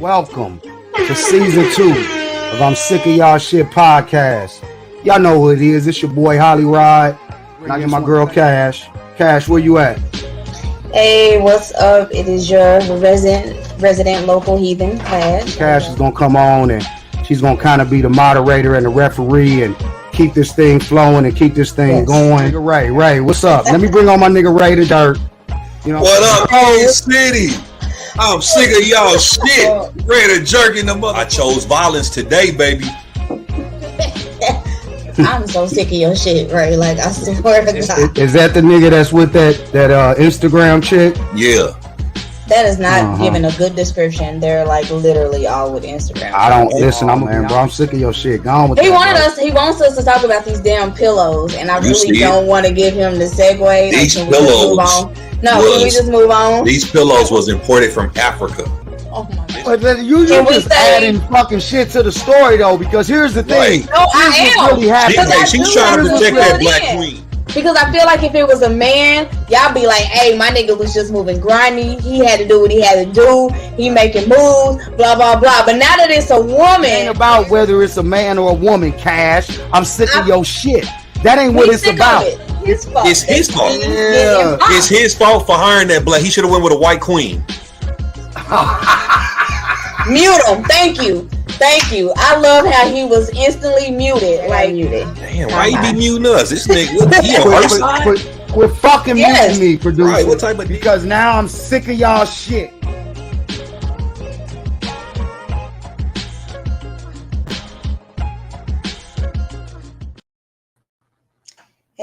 Welcome to season 2 of I'm Sick of Y'all Shit podcast. Y'all know who it is. It's your boy Holly Rod. And I get my girl Cash. Cash, where you at? Hey, what's up? It is your resident local heathen, Cash. Cash is gonna come on and she's gonna kind of be the moderator and the referee and keep this thing flowing and keep this thing going. Nigga Ray, what's up? Let me bring on my nigga Ray the Dirt. You know what up, Kansas City? I'm sick of y'all shit. Ready to jerk in the mother. I chose violence today, baby. I'm so sick of your shit, Ray. Like, I swear to God. Is that the nigga that's with that Instagram chick? Yeah. That is not giving a good description. They're like literally all with Instagram. I don't listen. I'm sick of your shit. Gone with He wants us to talk about these damn pillows, and I really don't want to give him the segue. These like, pillows. Can we just move on? These pillows was imported from Africa. Oh my God. But then you just adding fucking shit to the story though, because here's the thing. Right. No, I am. Really she's trying to protect that black queen. Because I feel like if it was a man, y'all be like, hey, my nigga was just moving grimy. He had to do what he had to do. He making moves, blah, blah, blah. But now that it's a woman. It ain't about whether it's a man or a woman, Cash. I'm sick of your shit. That ain't what it's about. His fault. It's his fault. Yeah. It's his fault for hiring that black. He should have went with a white queen. Mute him. Thank you. I love how he was instantly muted. Like, damn, why you be muting us? This nigga, he on her side? Quit fucking muting me, producer. Right, what type of because now I'm sick of y'all shit.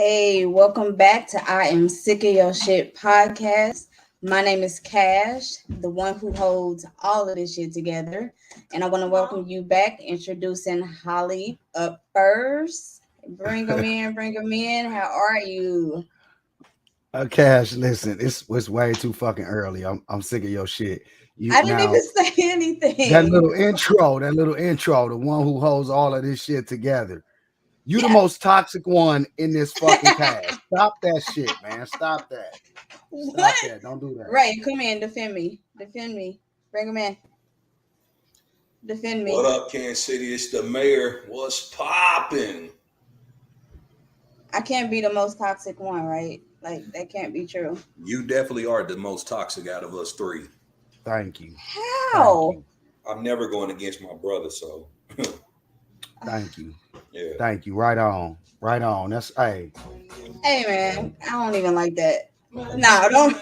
hey, welcome back to I Am Sick of Your Shit podcast. My name is Cash, the one who holds all of this shit together. And I want to welcome you back, introducing Holly up first. Bring them in. How are you? Cash, listen, it's way too fucking early. I'm sick of your shit. I didn't even say anything. That little intro, the one who holds all of this shit together. You the most toxic one in this fucking cast. Stop that shit, man. Stop that. Stop that. Don't do that. Right, come in, defend me. Bring him in. Defend me. What up, Kansas City? It's the mayor. What's popping? I can't be the most toxic one, right? Like, that can't be true. You definitely are the most toxic out of us three. Thank you. How? Thank you. I'm never going against my brother, so. Thank you. Yeah. Thank you. Right on. That's Hey man, I don't even like that. No, don't.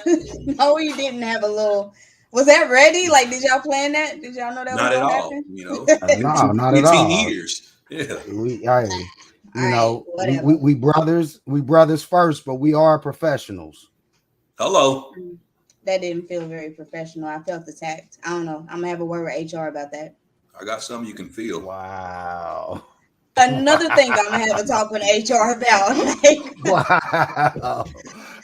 No, you didn't have a little. Was that ready? Like, did y'all plan that? Did y'all know that? Not was at all. happen? You know. No, not at all. 18 years. Yeah. We brothers first, but we are professionals. Hello. That didn't feel very professional. I felt attacked. I don't know. I'm gonna have a word with HR about that. I got something you can feel. Wow. Another thing I'm gonna have a talk with HR about. Wow.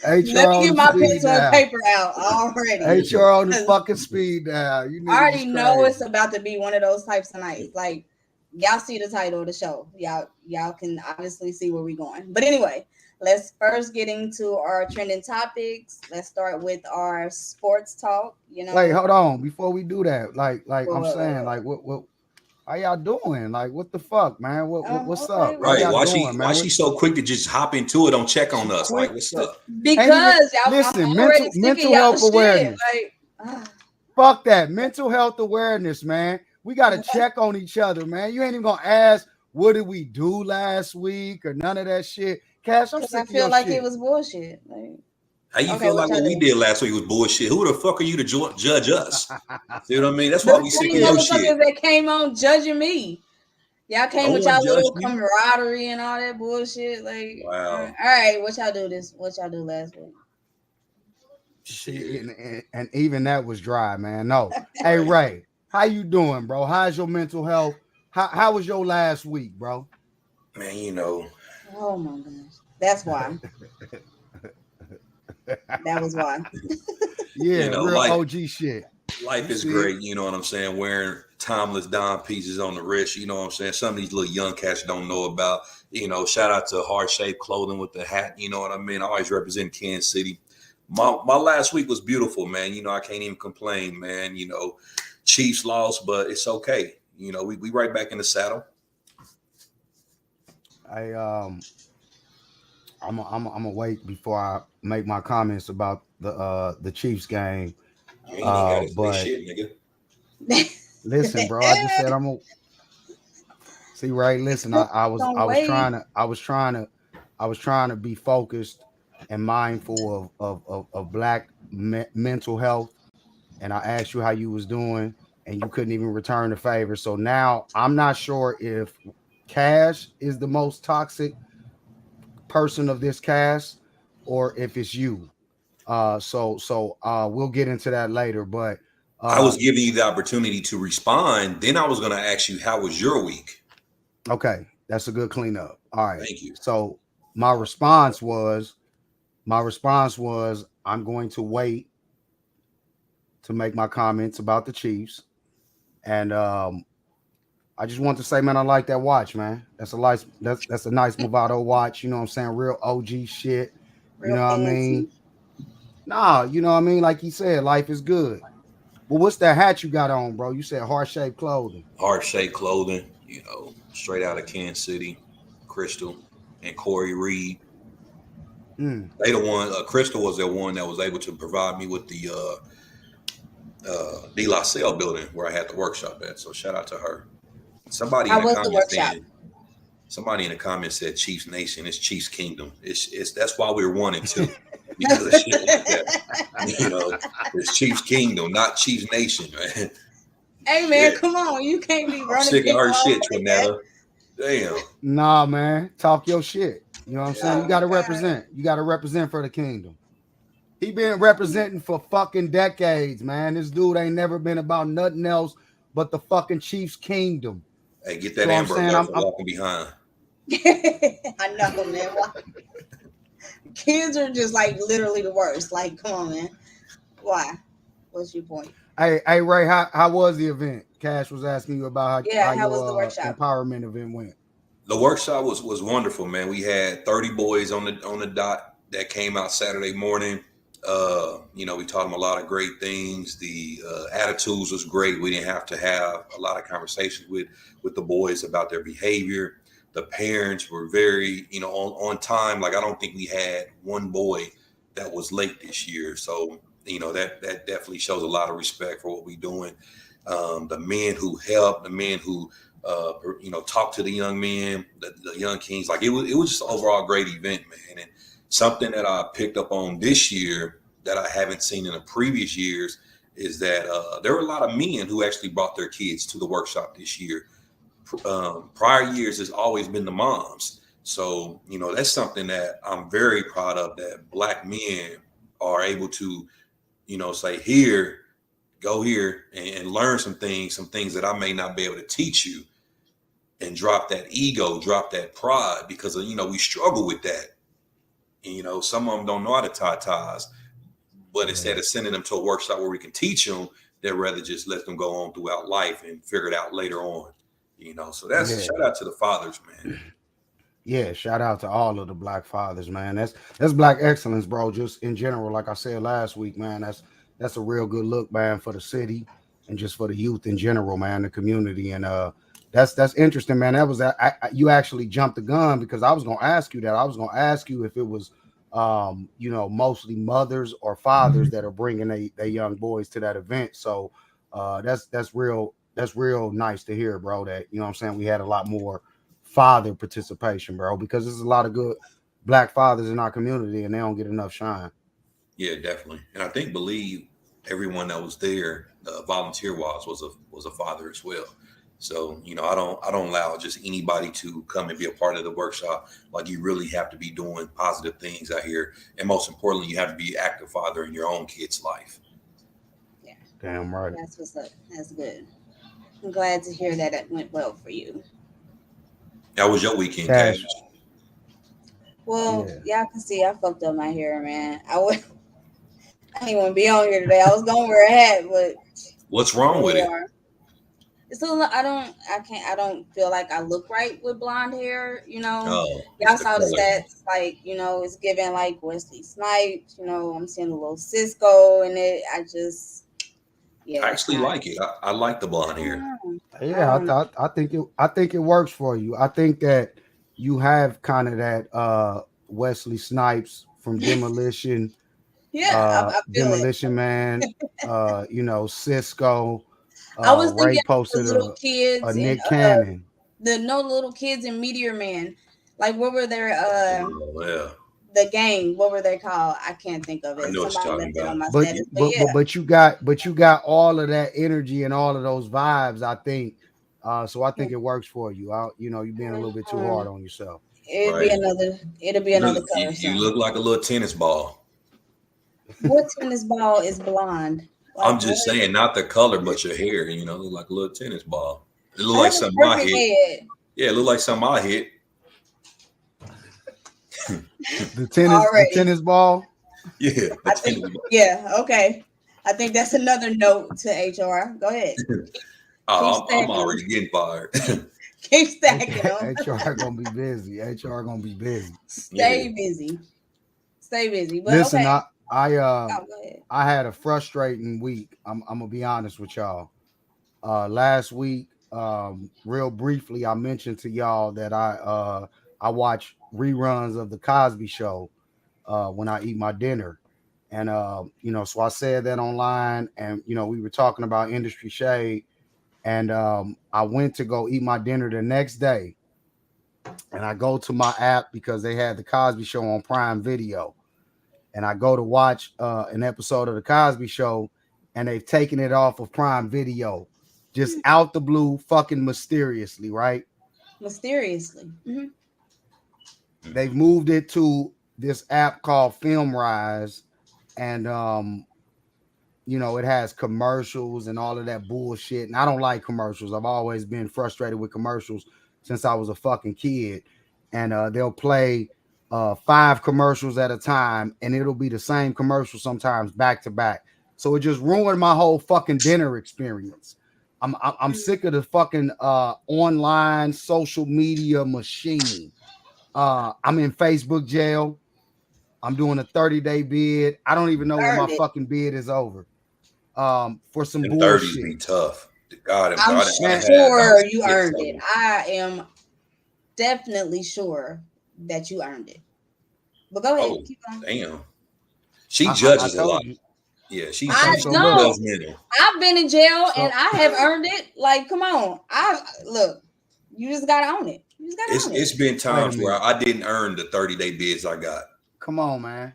HR Let me get my pencil and paper out already. HR on the fucking speed now. You I already know it's about to be one of those types of nights. Like, y'all see the title of the show. Y'all can obviously see where we're going. But anyway, let's first get into our trending topics. Let's start with our sports talk. You know. Wait, hold on. Before we do that, I'm saying, what how y'all doing? Like, what the fuck, man? What's up? Right? Why she so quick to just hop into it? Don't check on us. Like, what's up? Because y'all listen, mental health awareness. Fuck that mental health awareness, man. We gotta check on each other, man. You ain't even gonna ask what did we do last week or none of that shit. Cash, I'm sick I of feel your like shit. it was bullshit. Like, how you feel like what we did last week was bullshit? Who the fuck are you to judge us? See what I mean? That's why we sick of your shit. That came on judging me. Y'all came with y'all little camaraderie and all that bullshit. Like, wow. All right, what y'all do last week? Shit, and even that was dry, man. No. Hey, Ray, how you doing, bro? How's your mental health? How was your last week, bro? Man, you know. Oh my gosh. That's why. That was why. Yeah, real OG shit. Life is great, you know what I'm saying? Wearing timeless dime pieces on the wrist, you know what I'm saying? Some of these little young cats don't know about, you know, shout out to Heart Shaped Clothing with the hat, you know what I mean? I always represent Kansas City. My last week was beautiful, man. You know, I can't even complain, man. You know, Chiefs lost, but it's okay. You know, we right back in the saddle. I'm gonna wait before I make my comments about the Chiefs game. You ain't even got to say shit, nigga. Listen, bro, I just said I'm gonna see. Right, listen, I was trying to be focused and mindful of black mental health, and I asked you how you was doing, and you couldn't even return the favor. So now I'm not sure if Cash is the most toxic person of this cast or if it's you. So we'll get into that later. But I was giving you the opportunity to respond. Then I was going to ask you, how was your week? Okay, that's a good cleanup. All right. Thank you. So my response was I'm going to wait to make my comments about the Chiefs. And I just want to say, man, I like that watch, man. That's a nice Movado watch. You know what I'm saying? Real OG shit. You know what I mean? Nah, you know what I mean? Like he said, life is good. Well, what's that hat you got on, bro? You said heart-shaped clothing. Heart-shaped clothing, you know, straight out of Kansas City, Crystal and Corey Reed. They the one. Crystal was the one that was able to provide me with the De La Salle building where I had the workshop at. So shout out to her. Somebody in the comments said Chiefs Nation. It's Chiefs Kingdom. It's that's why we're 1 and 2. Because of shit like that. You know, it's Chiefs Kingdom, not Chiefs Nation, man. Hey man, come on. You can't be running. I'm sick of her shit, Trinetta. Damn. Nah, man. Talk your shit. You know what I'm saying? You gotta represent. You gotta represent for the kingdom. He been representing for fucking decades, man. This dude ain't never been about nothing else but the fucking Chiefs Kingdom. Hey, get that Amber Alert for walking behind. I know, man. Kids are just like literally the worst. Like, come on, man. Why? What's your point? Hey, Ray, how was the event? Cash was asking you about how was the workshop? Empowerment event went. The workshop was wonderful, man. We had 30 boys on the dot that came out Saturday morning. You know, we taught them a lot of great things. The attitudes was great. We didn't have to have a lot of conversations with the boys about their behavior. The parents were very, you know, on time. Like, I don't think we had one boy that was late this year. So, you know, that definitely shows a lot of respect for what we're doing. The men who helped, the men who, you know, talked to the young men, the young kings. Like, it was just an overall great event, man. And something that I picked up on this year that I haven't seen in the previous years is that there were a lot of men who actually brought their kids to the workshop this year. Prior years, it's always been the moms. So, you know, that's something that I'm very proud of, that Black men are able to, you know, say, here, go here and learn some things that I may not be able to teach you, and drop that ego, drop that pride, because, you know, we struggle with that. And, you know, some of them don't know how to tie ties, but instead of sending them to a workshop where we can teach them, they'd rather just let them go on throughout life and figure it out later on. You know, so that's shout out to the fathers, man. Yeah, shout out to all of the Black fathers, man. That's Black excellence, bro. Just in general, like I said last week, man. That's a real good look, man, for the city and just for the youth in general, man, the community. And that's interesting, man. That was you actually jumped the gun, because I was gonna ask you that. I was gonna ask you if it was you know, mostly mothers or fathers that are bringing their young boys to that event. So that's real nice to hear, bro, that, you know what I'm saying, we had a lot more father participation, bro, because there's a lot of good Black fathers in our community and they don't get enough shine. Yeah, definitely. And I believe everyone that was there, volunteer wise, was a father as well. So, you know, I don't allow just anybody to come and be a part of the workshop. Like, you really have to be doing positive things out here, and most importantly, you have to be an active father in your own kid's life. Yeah, damn right. That's what's up. That's good. I'm glad to hear that it went well for you. How was your weekend, Cash? Well, y'all can see I fucked up my hair, man. I didn't want to be on here today. I was gonna wear a hat, but what's wrong with it? It's I don't feel like I look right with blonde hair, you know. Y'all saw the stats, like, you know, it's giving like Wesley Snipes, you know, I'm seeing a little Cisco in it. I actually like it. I like the blonde hair. Yeah, I think it works for you. I think that you have kind of that Wesley Snipes from Demolition. I feel Demolition Man, Cisco, I was Ray thinking posted the little a kids and Nick Cannon. the little kids in Meteor Man. Like what were their the gang? What were they called? I can't think of it. I know what you're Somebody talking left it about. on my But status. but you got all of that energy and all of those vibes, I think. So I think it works for you. You're being a little bit too hard on yourself. It'll be another color. You look like a little tennis ball. What tennis ball is blonde? Like, I'm just saying, not the color, but your hair. Look like a little tennis ball. It look I like have a something I perfect hit. head. Yeah, it look like something I hit. The tennis ball. Yeah, yeah. Okay. I think that's another note to HR. Go ahead. I'm already getting fired. Keep stacking them. HR gonna be busy. HR gonna be busy. Stay busy. But listen, okay. I had a frustrating week. I'm gonna be honest with y'all. Last week, real briefly, I mentioned to y'all that I watch reruns of the Cosby Show when I eat my dinner, and so I said that online, and we were talking about industry shade, and I went to go eat my dinner the next day, and I go to my app because they had the Cosby Show on Prime Video. And I go to watch an episode of the Cosby Show, and they've taken it off of Prime Video, just out the blue, fucking mysteriously, right? Mysteriously. Mm-hmm. They've moved it to this app called FilmRise, and it has commercials and all of that bullshit. And I don't like commercials. I've always been frustrated with commercials since I was a fucking kid. And they'll play 5 commercials at a time, and it'll be the same commercial sometimes back to back. So it just ruined my whole fucking dinner experience. I'm sick of the fucking online social media machine. I'm in Facebook jail. I'm doing a 30-day bid. I don't even know when my fucking bid is over. For some bullshit. 30s be tough. God, I'm sure you earned it. I am definitely sure that you earned it. But go ahead. Keep going. Damn. She judges a lot. Yeah, she's judgmental. I've been in jail and I have earned it. Like, come on. You just gotta own it. It's been times where I didn't earn the 30-day bids I got. Come on, man.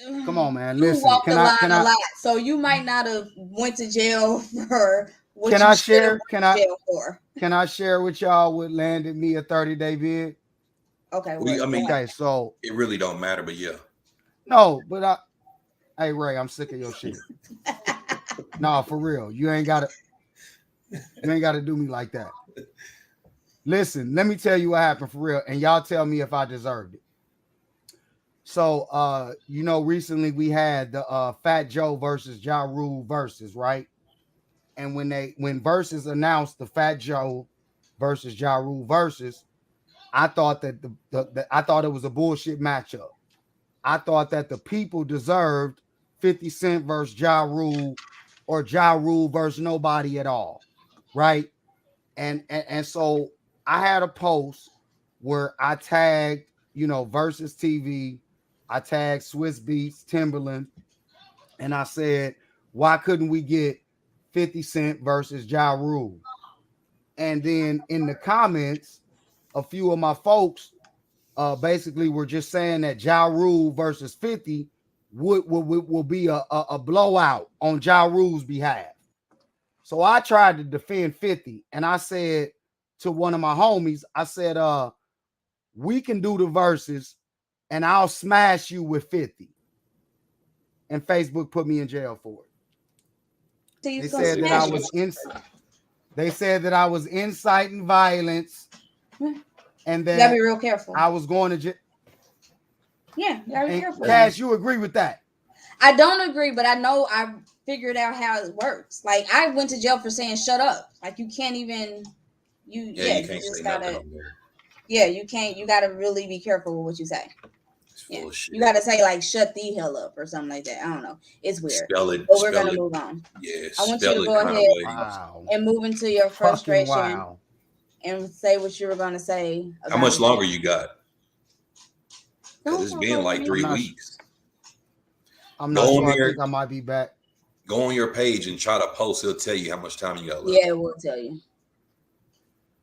Listen, you walked the line a lot, so you might not have went to jail for what Can you I share? Can I share with y'all what landed me a 30-day bid? Okay. So it really don't matter, but yeah. No, but hey Ray, I'm sick of your shit. No, for real. You ain't gotta do me like that. Listen, let me tell you what happened for real, and y'all tell me if I deserved it. So recently we had the Fat Joe versus Ja Rule versus, right? And when versus announced the Fat Joe versus Ja Rule versus, I thought that I thought it was a bullshit matchup. I thought that the people deserved 50 Cent versus Ja Rule or Ja Rule versus nobody at all, right? And so I had a post where I tagged, Versus TV, I tagged Swiss Beats, Timberland, and I said, why couldn't we get 50 Cent versus Ja Rule? And then in the comments, a few of my folks basically were just saying that Ja Rule versus 50 will be a blowout on Ja Rule's behalf. So I tried to defend 50, and I said to one of my homies, I said, we can do the verses, and I'll smash you with 50. And Facebook put me in jail for it. They said that I was inciting violence, and that you gotta be real careful. I was going to jail. Yeah, you gotta be careful. Cash, you agree with that? I don't agree, but I know I figured out how it works. Like, I went to jail for saying shut up. Like, you can't even you can't just say gotta nothing on there. Yeah, you can't. You gotta really be careful with what you say. Yeah. You got to say like "shut the hell up" or something like that. I don't know. It's weird. Spell it. But we're gonna move on. Yeah. I want you to go ahead and move into your frustration and say what you were gonna say. How much longer you got? Because it's been like 3 weeks. I'm not sure. I think I might be back. Go on your page and try to post. It'll tell you how much time you got left. Yeah, it will tell you.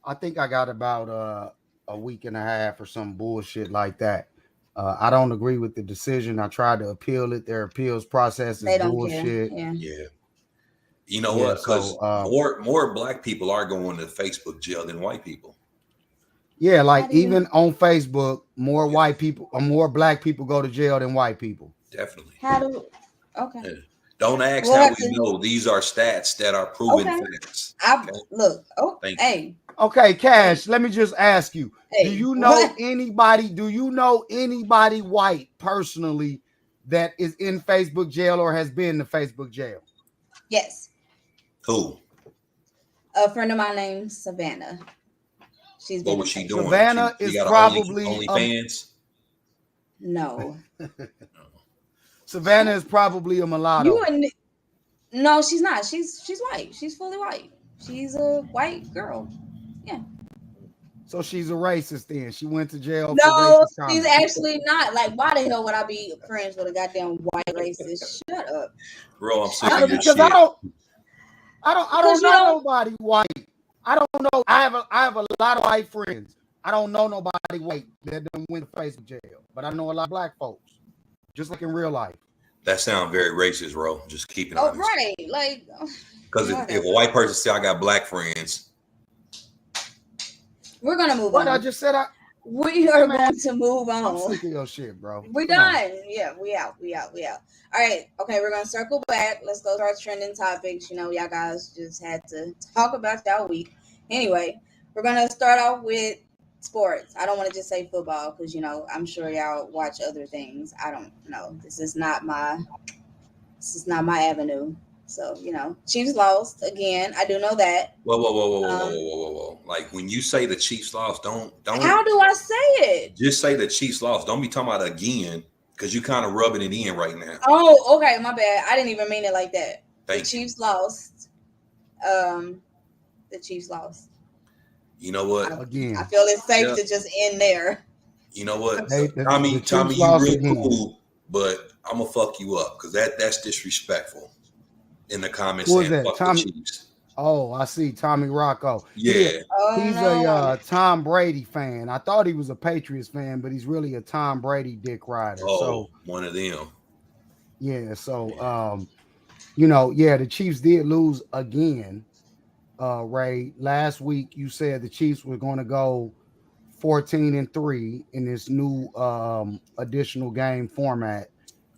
I think I got about a week and a half or some bullshit like that. I don't agree with the decision. I tried to appeal it. Their appeals process is bullshit. Yeah. You know what? Because more black people are going to Facebook jail than white people. Yeah, like even on Facebook, more white people or more black people go to jail than white people. Definitely. Okay. Yeah. Don't ask how we know. These are stats that are proven facts. Look. Oh, hey. Okay, Cash. Let me just ask you: do you know anybody? Do you know anybody white personally that is in Facebook jail or has been to Facebook jail? Yes. Who? A friend of mine named Savannah. What was she doing? Savannah is probably OnlyFans. No. Savannah is probably a mulatto. No, she's not. She's white. She's fully white. She's a white girl. Yeah. So she's a racist then. She went to jail. No, she's actually not. Like, why the hell would I be friends with a goddamn white racist? Shut up. Bro, I'm sick of your shit. I don't know nobody white. I don't know. I have a lot of white friends. I don't know nobody white that done went to Facebook jail. But I know a lot of black folks. Just like in real life. That sounds very racist, bro. Just keep it honest. Oh, right. Like, because if a white person say I got black friends, we're gonna move on. I just said we are going to move on. I'm sick of your shit, bro. We done. Yeah, we out. All right. Okay, we're gonna circle back. Let's go to our trending topics. You know, y'all guys just had to talk about y'all week. Anyway, we're gonna start off with sports. I don't want to just say football because I'm sure y'all watch other things. I don't know. This is not my avenue. So Chiefs lost again. I do know that. Whoa. Like when you say the Chiefs lost, don't. How do I say it? Just say the Chiefs lost. Don't be talking about again because you kind of rubbing it in right now. Oh, okay, my bad. I didn't even mean it like that. The Chiefs lost. The Chiefs lost. You know what? Again, I feel it's safe to just end there. You know what? Tommy, you real cool, but I'm gonna fuck you up because that's disrespectful. In the comments, saying fuck the Chiefs. Oh, I see, Tommy Rocco. Yeah, he's a Tom Brady fan. I thought he was a Patriots fan, but he's really a Tom Brady dick rider. Oh, so one of them. Yeah. So, the Chiefs did lose again. Ray, last week you said the Chiefs were going to go 14-3 in this new additional game format.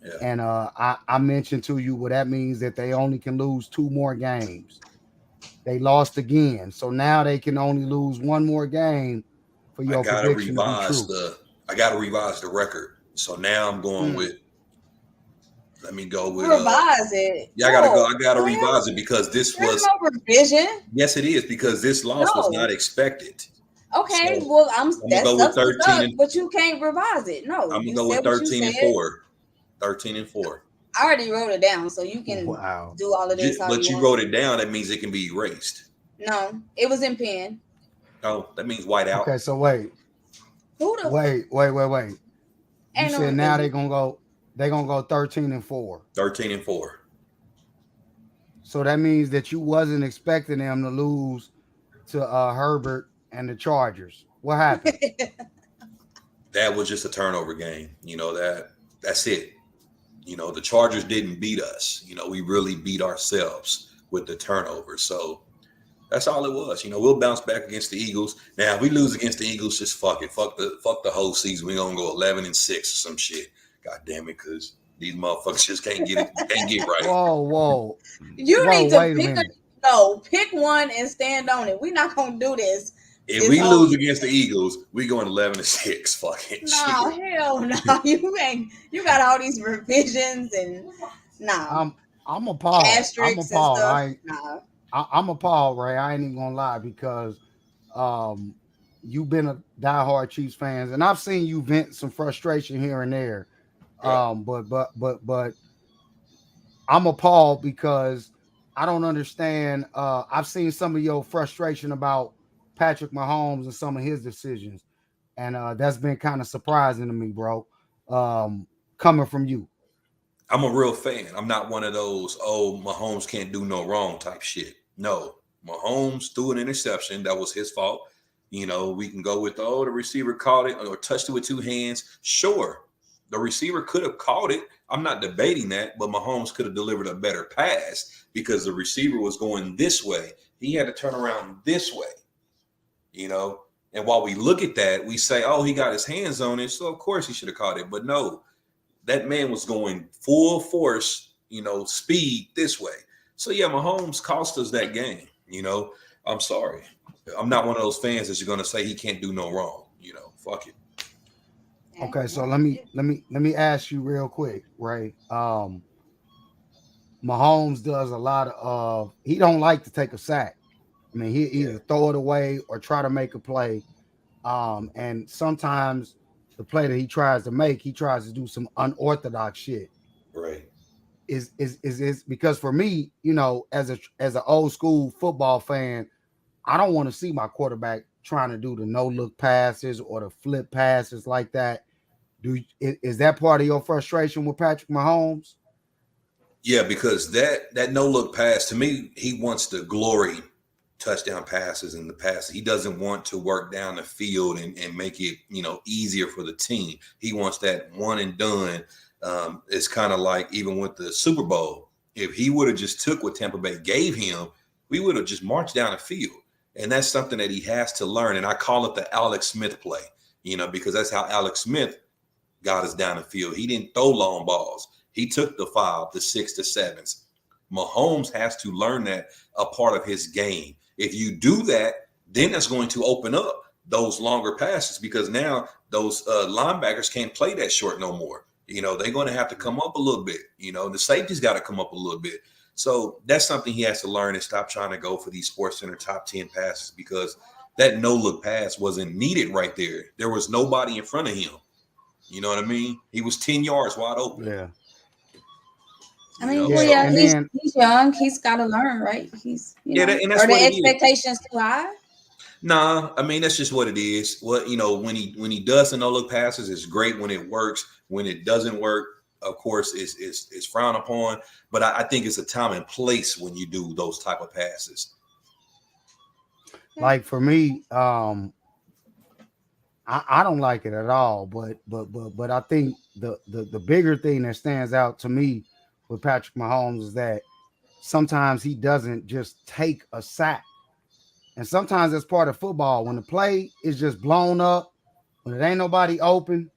Yeah. And I mentioned to you, well, that means that they only can lose 2 more games. They lost again. So now they can only lose 1 more game for your prediction to be true. I got to revise the record. So now I'm going with, let me go with. Revise it. Yeah, I got to revise it because this was. No revision. Yes, it is because this loss was not expected. Okay, so well, I'm going to go with 13. But you can't revise it. No. I'm going to go with 13-4. 13-4. I already wrote it down, so you can do all of this. But you wrote it down. That means it can be erased. No, it was in pen. Oh, that means white out. Okay, so wait. Wait. You said now they're gonna go 13-4. 13-4. So that means that you wasn't expecting them to lose to Herbert and the Chargers. What happened? That was just a turnover game. That's it. The Chargers didn't beat us. We really beat ourselves with the turnover. So that's all it was. We'll bounce back against the Eagles. Now, if we lose against the Eagles, just fuck it. Fuck the whole season. We're gonna go 11-6 or some shit. God damn it, because these motherfuckers just can't get right. Whoa. You need to pick one and stand on it. We're not gonna do this. If we lose against the Eagles, we going 11-6. Fucking no, hell no. You got all these revisions and I'm appalled. I'm appalled, Nah. I'm appalled, Ray. I ain't even gonna lie because you've been a diehard Chiefs fans, and I've seen you vent some frustration here and there. Right. But I'm appalled because I don't understand. I've seen some of your frustration about Patrick Mahomes and some of his decisions, and that's been kind of surprising to me, bro. Coming from you. I'm a real fan. I'm not one of those, oh, Mahomes can't do no wrong type shit. No, Mahomes threw an interception. That was his fault. We can go with, oh, the receiver caught it or touched it with two hands. Sure, the receiver could have caught it. I'm not debating that, but Mahomes could have delivered a better pass because the receiver was going this way. He had to turn around this way, And while we look at that, we say, oh, he got his hands on it. So, of course, he should have caught it. But no, that man was going full force, speed this way. So yeah, Mahomes cost us that game. I'm sorry. I'm not one of those fans that you're gonna say he can't do no wrong. Fuck it. Okay, so let me ask you real quick, right? Mahomes does a lot of he don't like to take a sack. I mean, he either throw it away or try to make a play. And sometimes the play that he tries to make, he tries to do some unorthodox shit. Right. Is because for me, as an old school football fan, I don't want to see my quarterback trying to do the no look passes or the flip passes like that. Is that part of your frustration with Patrick Mahomes? Yeah, because that no look pass, to me, he wants the glory touchdown passes in the pass. He doesn't want to work down the field and make it, easier for the team. He wants that one and done. It's kind of like even with the Super Bowl. If he would have just took what Tampa Bay gave him, we would have just marched down the field. And that's something that he has to learn. And I call it the Alex Smith play, because that's how Alex Smith got us down the field. He didn't throw long balls. He took the 5, the 6, the 7s. Mahomes has to learn that a part of his game. If you do that, then that's going to open up those longer passes because now those linebackers can't play that short no more. They're going to have to come up a little bit. The safety's got to come up a little bit. So that's something he has to learn and stop trying to go for these Sports Center top 10 passes because that no-look pass wasn't needed right there. There was nobody in front of him. You know what I mean? He was 10 yards wide open. Yeah. I mean, he's young. He's got to learn, right? He's, and that's are the expectations too high? Nah, I mean that's just what it is. When he does the no look passes, it's great when it works. When it doesn't work, of course, it's frowned upon. But I think it's a time and place when you do those type of passes. Like for me, I don't like it at all. But I think the bigger thing that stands out to me with Patrick Mahomes is that sometimes he doesn't just take a sack. And sometimes that's part of football. When the play is just blown up, when it ain't nobody open,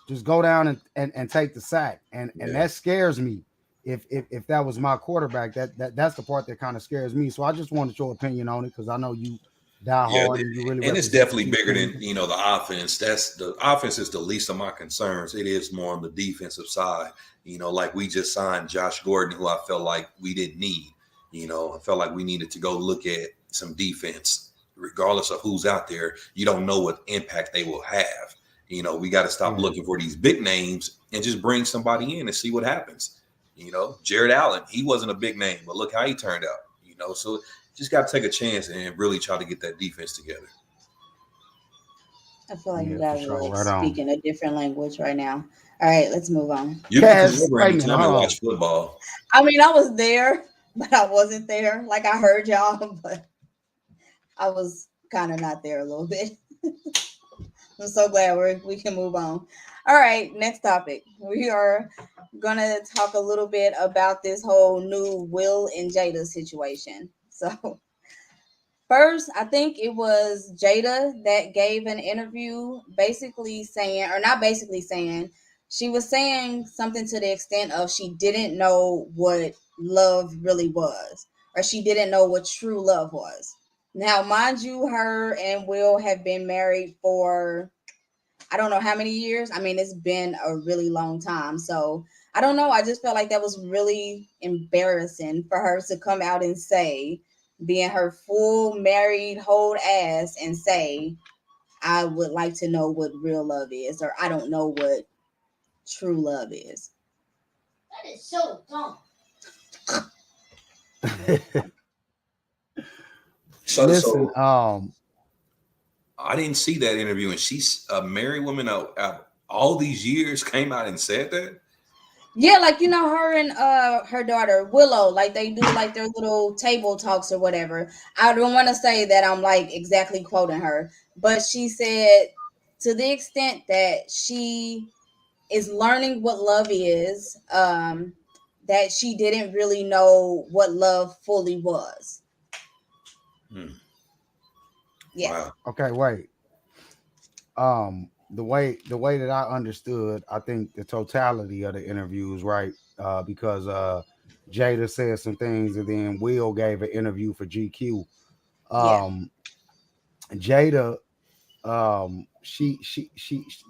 just go down and take the sack. And that scares me. If that was my quarterback, that's the part that kind of scares me. So I just wanted your opinion on it because I know you die hard and you really. And it's definitely bigger than the offense. The offense is the least of my concerns. It is more on the defensive side. Like we just signed Josh Gordon, who I felt like we didn't need. I felt like we needed to go look at some defense, regardless of who's out there. You don't know what impact they will have. We got to stop looking for these big names and just bring somebody in and see what happens. Jared Allen, he wasn't a big name, but look how he turned out. So just got to take a chance and really try to get that defense together. I feel like you guys are speaking a different language right now. All right, let's move on. You can come over anytime and watch football. I mean, I was there, but I wasn't there. Like I heard y'all, but I was kind of not there a little bit. I'm so glad we can move on. All right, next topic. We are going to talk a little bit about this whole new Will and Jada situation. So first, I think it was Jada that gave an interview basically saying, or not basically saying, she was saying something to the extent of she didn't know what love really was, or she didn't know what true love was. Now, mind you, her and Will have been married for, I don't know how many years. I mean, it's been a really long time. So I don't know. I just felt like that was really embarrassing for her to come out and say, being her full married whole ass, and say I would like to know what real love is, or I don't know what true love is. That is so dumb. Listen, I didn't see that interview, and she's a married woman out all these years came out and said that. Yeah, like her and her daughter Willow, like they do like their little table talks or whatever. I don't want to say that I'm like exactly quoting her, but she said to the extent that she is learning what love is, that she didn't really know what love fully was. Yeah. Wow. Okay, wait. The way that I understood, I think the totality of the interview is right. Because Jada said some things, and then Will gave an interview for GQ. Jada,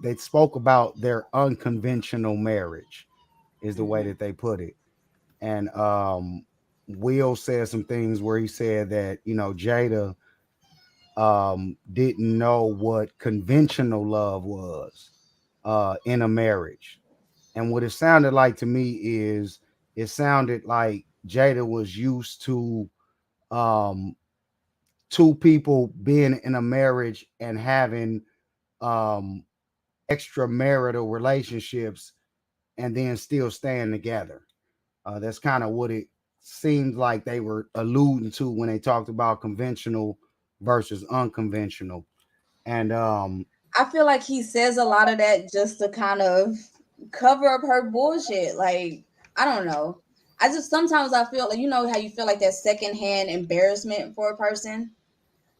they spoke about their unconventional marriage, is the way that they put it. And Will said some things where he said that Jada didn't know what conventional love was in a marriage. And what it sounded like to me is it sounded like Jada was used to two people being in a marriage and having extramarital relationships and then still staying together. That's kind of what it seemed like they were alluding to when they talked about conventional versus unconventional. And I feel like he says a lot of that just to kind of cover up her bullshit. Like, I don't know. I just sometimes I feel like how you feel like that secondhand embarrassment for a person.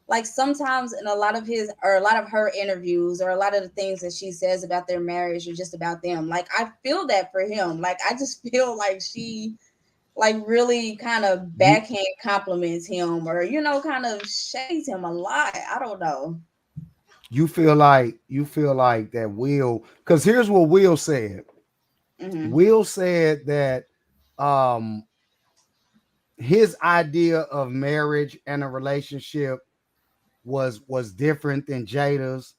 Like sometimes in a lot of her interviews or a lot of the things that she says about their marriage or just about them, like I feel that for him. Like I just feel like she like really kind of backhand compliments him or kind of shades him a lot. I don't know. You feel like that Will, because here's what Will said. Will said that his idea of marriage and a relationship was different than Jada's,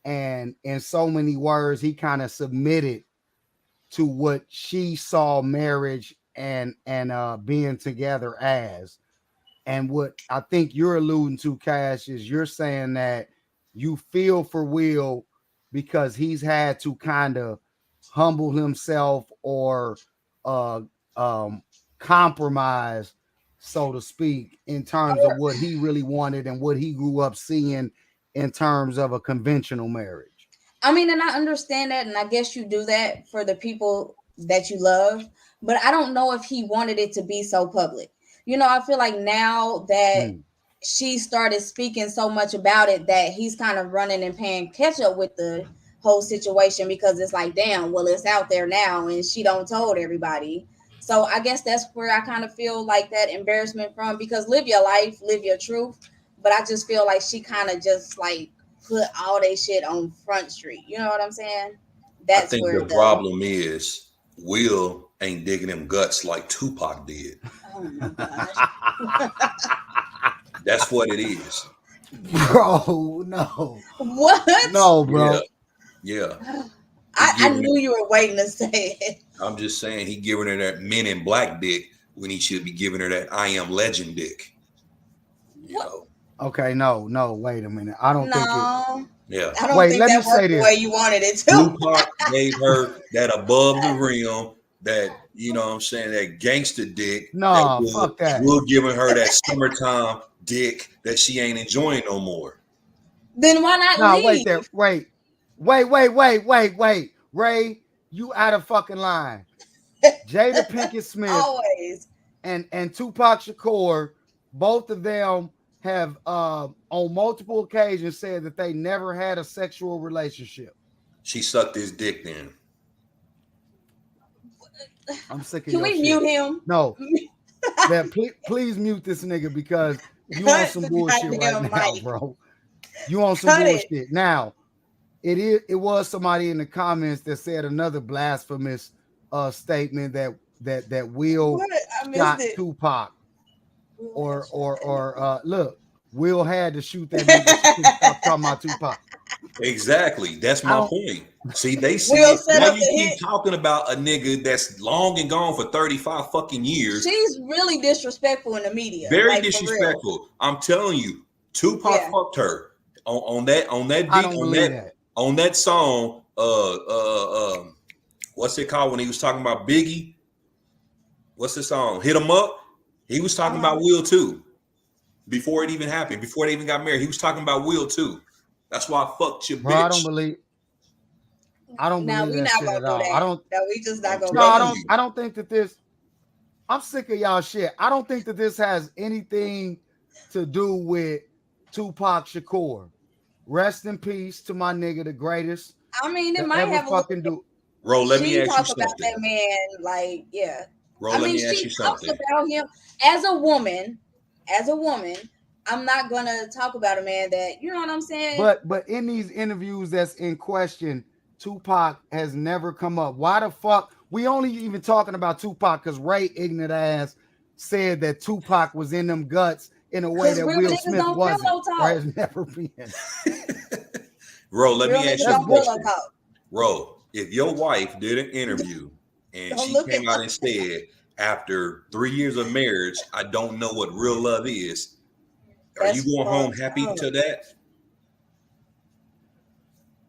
and in so many words he kind of submitted to what she saw marriage and being together as. And what I think you're alluding to, Cash, is you're saying that you feel for Will because he's had to kind of humble himself or compromise, so to speak, in terms of what he really wanted and what he grew up seeing in terms of a conventional marriage. I mean, and I understand that, and I guess you do that for the people that you love, but I don't know if he wanted it to be so public. I feel like now that she started speaking so much about it that he's kind of running and paying catch up with the whole situation, because it's like, damn, well, it's out there now and she don't told everybody. So I guess that's where I kind of feel like that embarrassment from, because live your life, live your truth. But I just feel like she kind of just like put all that shit on Front Street. You know what I'm saying? That's I think where the problem is Will ain't digging them guts like Tupac did. Oh my gosh. That's what it is. Bro, no. What? No, bro. Yeah. I knew you were waiting to say it. I'm just saying he giving her that Men in Black dick when he should be giving her that I Am Legend dick. You know? Okay, no, wait a minute. I don't think it. Yeah. I don't think that worked the way you wanted it to. Tupac gave her that above the rim, that, you know what I'm saying, that gangster dick. No, fuck that. We're giving her that summertime dick that she ain't enjoying no more. Then why not leave? Wait there. Wait. Ray, you out of fucking line. Jada Pinkett Smith always and Tupac Shakur, both of them have on multiple occasions said that they never had a sexual relationship. She sucked his dick then. I'm sick of Can we mute him? No. Please mute this nigga, because you on some bullshit right now, bro. You on some bullshit. Now, it was somebody in the comments that said another blasphemous statement that Will got Tupac. Or look, Will had to shoot that nigga to stop talking about Tupac. Exactly. That's my point. See, they see Will it. set Why up you the keep hit. talking about a nigga that's long and gone for 35 fucking years? She's really disrespectful in the media. Very Like, for real. disrespectful. I'm telling you, Tupac fucked her on that I don't believe that. on that song. What's it called when he was talking about Biggie? What's the song? Hit 'em Up. He was talking about Will too. Before it even happened, before they even got married, he was talking about Will too. That's why I fucked your Bro, bitch. I don't believe that shit at all. I don't. No, we just not gonna. No, I don't think that this. I'm sick of y'all shit. I don't think that this has anything to do with Tupac Shakur. Rest in peace to my nigga, the greatest. I mean, it might have fucking do. Bro, let me ask you talk something. about that man, like, yeah. Bro, I mean, she talks about him as a woman. As a woman, I'm not gonna talk about a man that, you know what I'm saying. But in these interviews that's in question, Tupac has never come up. Why the fuck? We only even talking about Tupac because Ray ignorant ass said that Tupac was in them guts in a way that Will Smith wasn't. Or has never been. Bro, let me ask you a question. Bro, if your wife did an interview and she came out and said, after 3 years of marriage, I don't know what real love is, are you going home happy to that?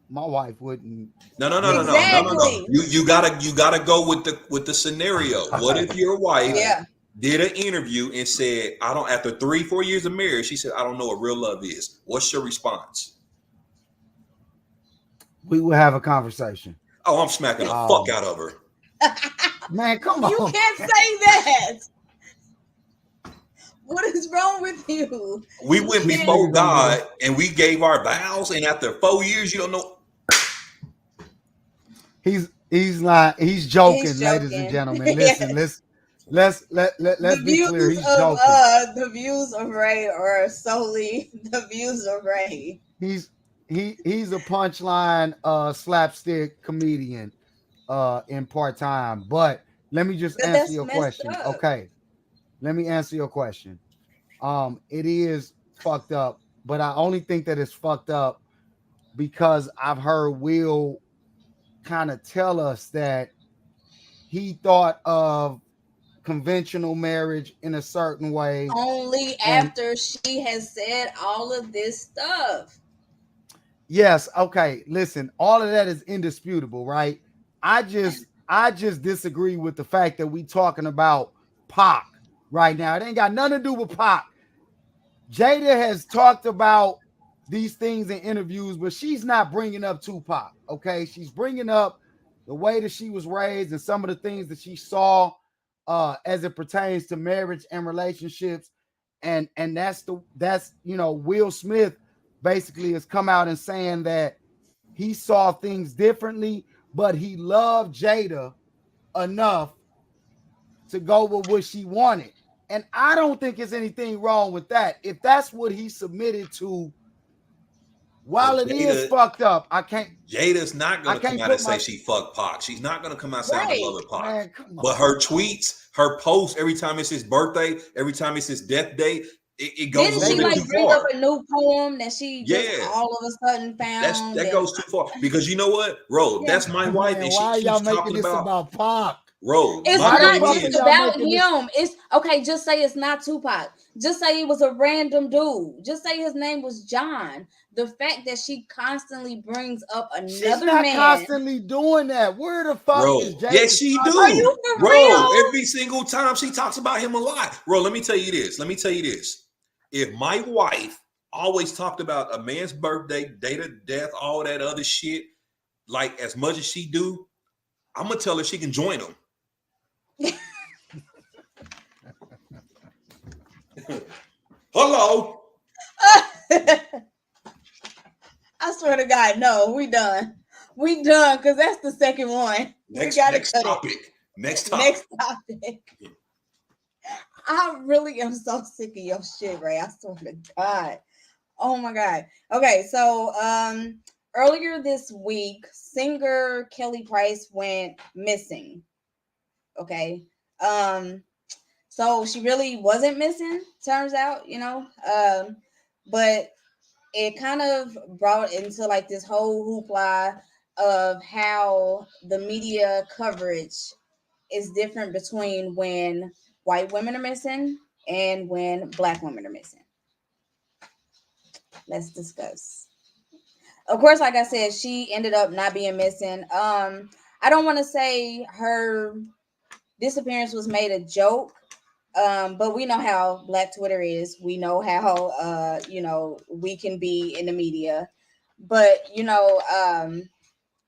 My wife wouldn't. No. You gotta go with the scenario. What if your wife did an interview and said, I don't, after 3-4 years of marriage, she said, I don't know what real love is. What's your response? We will have a conversation. Oh, I'm smacking the fuck out of her. Man, come on. You can't say that. What is wrong with you? We went before God and we gave our vows, and after 4 years, you don't know. He's joking, ladies and gentlemen. Listen, let's be clear. He's joking. The views of Ray are solely the views of Ray. He's a punchline slapstick comedian in part-time. But let me just answer your question. Okay. Let me answer your question. It is fucked up, but I only think that it's fucked up because I've heard Will kind of tell us that he thought of conventional marriage in a certain way. Only after she has said all of this stuff. Yes, okay. Listen, all of that is indisputable, right? I just disagree with the fact that we talking about Pac right now. It ain't got nothing to do with Pac. Jada has talked about these things in interviews, but she's not bringing up Tupac, okay? She's bringing up the way that she was raised and some of the things that she saw as it pertains to marriage and relationships. And that's Will Smith basically has come out and saying that he saw things differently, but he loved Jada enough to go with what she wanted. And I don't think there's anything wrong with that. If that's what he submitted to, while it is fucked up, I can't. Jada's not going to come out and say she fucked Pac. She's not going to come out saying I love Pac. Man, but her tweets, her posts, every time it's his birthday, every time it's his death day, it goes Didn't she like bring up a new poem that she just all of a sudden found? That goes too far. Because you know what, bro? That's my wife, and why she y'all keeps making this about Pac? Bro, it's not just about him. It's okay. Just say it's not Tupac. Just say it was a random dude. Just say his name was John. The fact that she constantly brings up another She's not man, constantly doing that. Where the fuck is Jada? Yes, she do. Are you for real? Every single time she talks about him a lot. Bro, let me tell you this. If my wife always talked about a man's birthday, date of death, all that other shit, like as much as she do, I'm gonna tell her she can join them. Hello. I swear to God, no, we done because that's the second one. Next topic. I really am so sick of your shit, Ray. I swear to God. Oh my God. Okay, so earlier this week, singer Kelly Price went missing. Okay. So she really wasn't missing, turns out, but it kind of brought into like this whole hoopla of how the media coverage is different between when white women are missing and when black women are missing. Let's discuss. Of course, like I said, she ended up not being missing. I don't want to say her disappearance was made a joke. But we know how Black Twitter is. We know how we can be in the media. But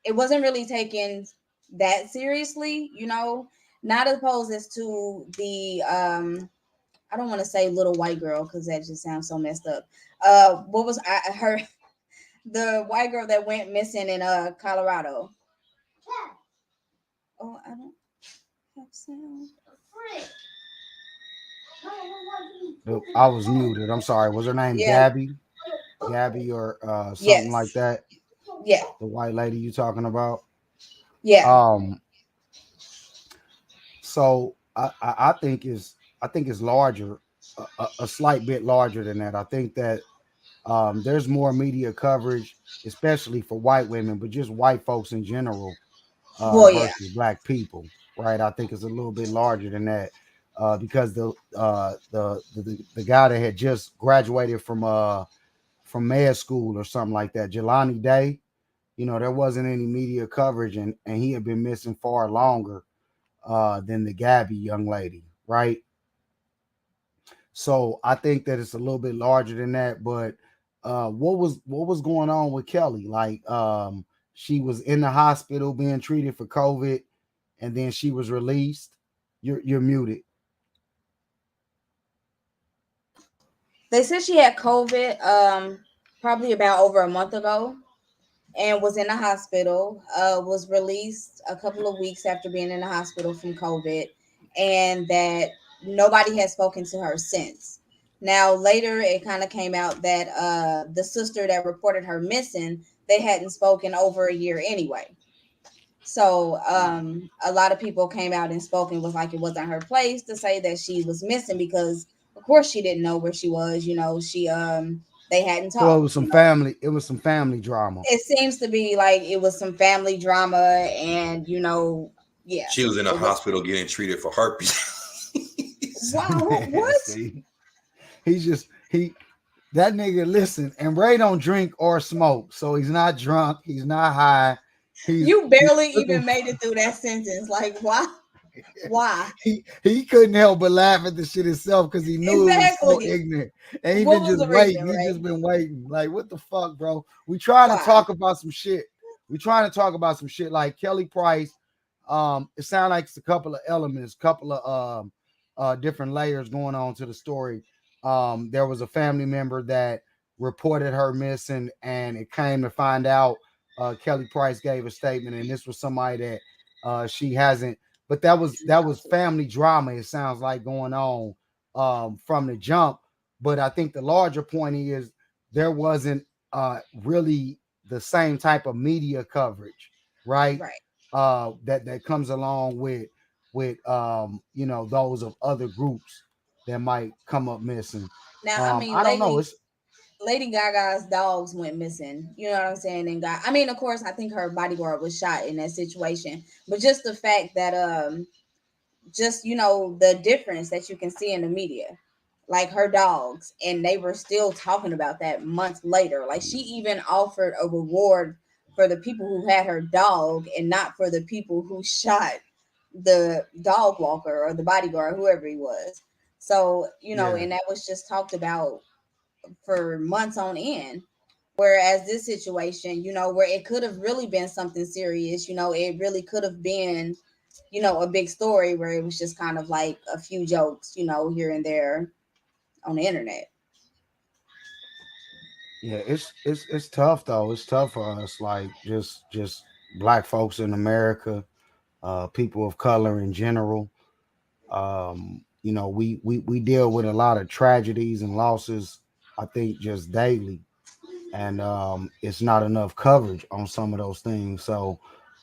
it wasn't really taken that seriously, not opposed as to the I don't want to say little white girl because that just sounds so messed up. What was I her the white girl that went missing in Colorado? Oh, I don't have sound. I was muted. I'm sorry. Was her name Yeah. Gabby or something Yes. like that? Yeah. The white lady you talking about? Yeah. So I think it's larger, a slight bit larger than that. I think that there's more media coverage, especially for white women, but just white folks in general Well, yeah. versus black people, right? I think it's a little bit larger than that because the guy that had just graduated from med school or something like that, Jelani Day, there wasn't any media coverage, and he had been missing far longer than the Gabby young lady, right? So I think that it's a little bit larger than that. But what was going on with Kelly? Like she was in the hospital being treated for COVID, and then she was released. You're muted. They said she had COVID probably about over a month ago and was in the hospital, was released a couple of weeks after being in the hospital from COVID, and that nobody has spoken to her since. Now, later it kind of came out that the sister that reported her missing, they hadn't spoken over a year anyway. So a lot of people came out and spoke and was like it wasn't her place to say that she was missing because of course she didn't know where she was. She they hadn't So talked. it was some family drama. It seems to be like it was some family drama, and yeah. She was in a hospital getting treated for herpes. Wow, what? See, that nigga. Listen, and Ray don't drink or smoke, so he's not drunk. He's not high. You barely even made it through that sentence. Like, why? Why? He couldn't help but laugh at the shit himself because he knew it was so ignorant. And he been just waiting. He just been waiting. Like, what the fuck, bro? We trying to talk about some shit. Like Kelly Price. It sounds like it's a couple of elements, couple of different layers going on to the story. There was a family member that reported her missing, and it came to find out Kelly Price gave a statement, and this was somebody that she hasn't. But that was family drama. It sounds like going on from the jump. But I think the larger point is there wasn't really the same type of media coverage, right? That comes along with those of other groups that might come up missing. Now, I mean, I don't know. It's Lady Gaga's dogs went missing. You know what I'm saying? And I mean, of course, I think her bodyguard was shot in that situation. But just the fact that just the difference that you can see in the media, like her dogs, and they were still talking about that months later. Like she even offered a reward for the people who had her dog and not for the people who shot the dog walker or the bodyguard, whoever he was. So, and that was just talked about for months on end. Whereas this situation, where it could have really been something serious, it really could have been, a big story where it was just kind of like a few jokes, here and there on the internet. Yeah, it's tough though. It's tough for us, like just black folks in America, people of color in general. We deal with a lot of tragedies and losses, I think, just daily. And it's not enough coverage on some of those things. So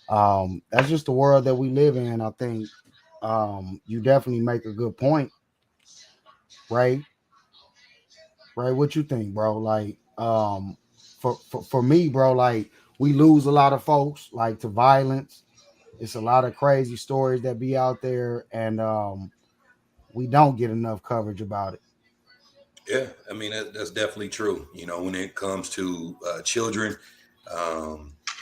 that's just the world that we live in. I think you definitely make a good point, Ray. Ray, what you think, bro? Like, For me, bro, like we lose a lot of folks like to violence. It's a lot of crazy stories that be out there, and we don't get enough coverage about it. Yeah, I mean that's definitely true. You know, when it comes to children, I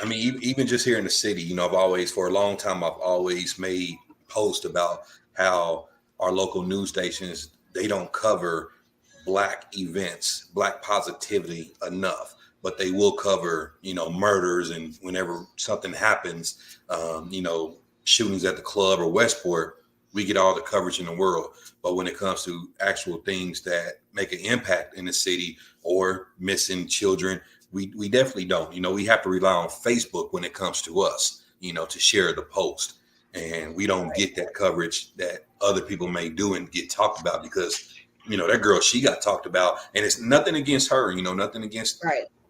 mean even just here in the city, you know, for a long time I've always made posts about how our local news stations, they don't cover black events, black positivity enough, but they will cover, you know, murders, and whenever something happens, you know, shootings at the club or Westport, we get all the coverage in the world. But when it comes to actual things that make an impact in the city or missing children, we definitely don't. You know, we have to rely on Facebook when it comes to us, you know, to share the post. And we don't get that coverage that other people may do and get talked about because, you know, that girl, she got talked about, and it's nothing against her, you know, nothing against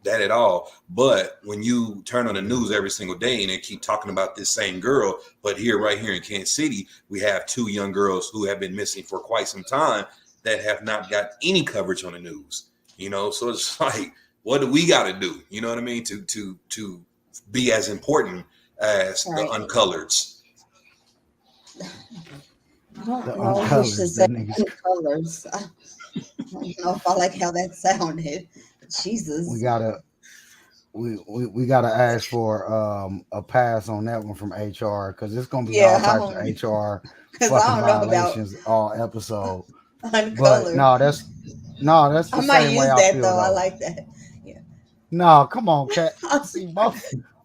that at all. But when you turn on the news every single day and they keep talking about this same girl, but right here in Kansas City, we have two young girls who have been missing for quite some time that have not got any coverage on the news, you know? So it's like, what do we got to do? You know what I mean? To be as important as the uncoloreds. I don't know if we should say colors. I don't know if I like how that sounded. Jesus. We gotta ask for a pass on that one from HR because it's gonna be all types of HR fucking violations all episode. Uncolored. But that's the same way I feel. Though. I like that. Yeah. No, come on, Cat. See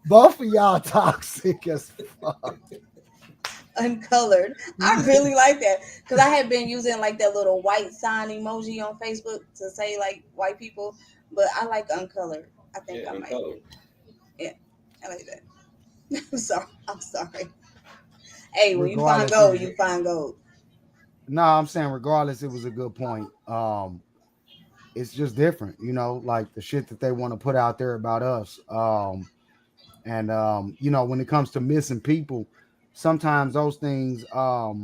both of y'all toxic as fuck. Uncolored. I really like that because I had been using like that little white sign emoji on Facebook to say like white people, but I like uncolored. I think I might. Yeah, I like that. I'm sorry. Hey, when you find gold, you find gold. No, I'm saying regardless, it was a good point. It's just different, you know, like the shit that they want to put out there about us. And you know, when it comes to missing people, sometimes those things are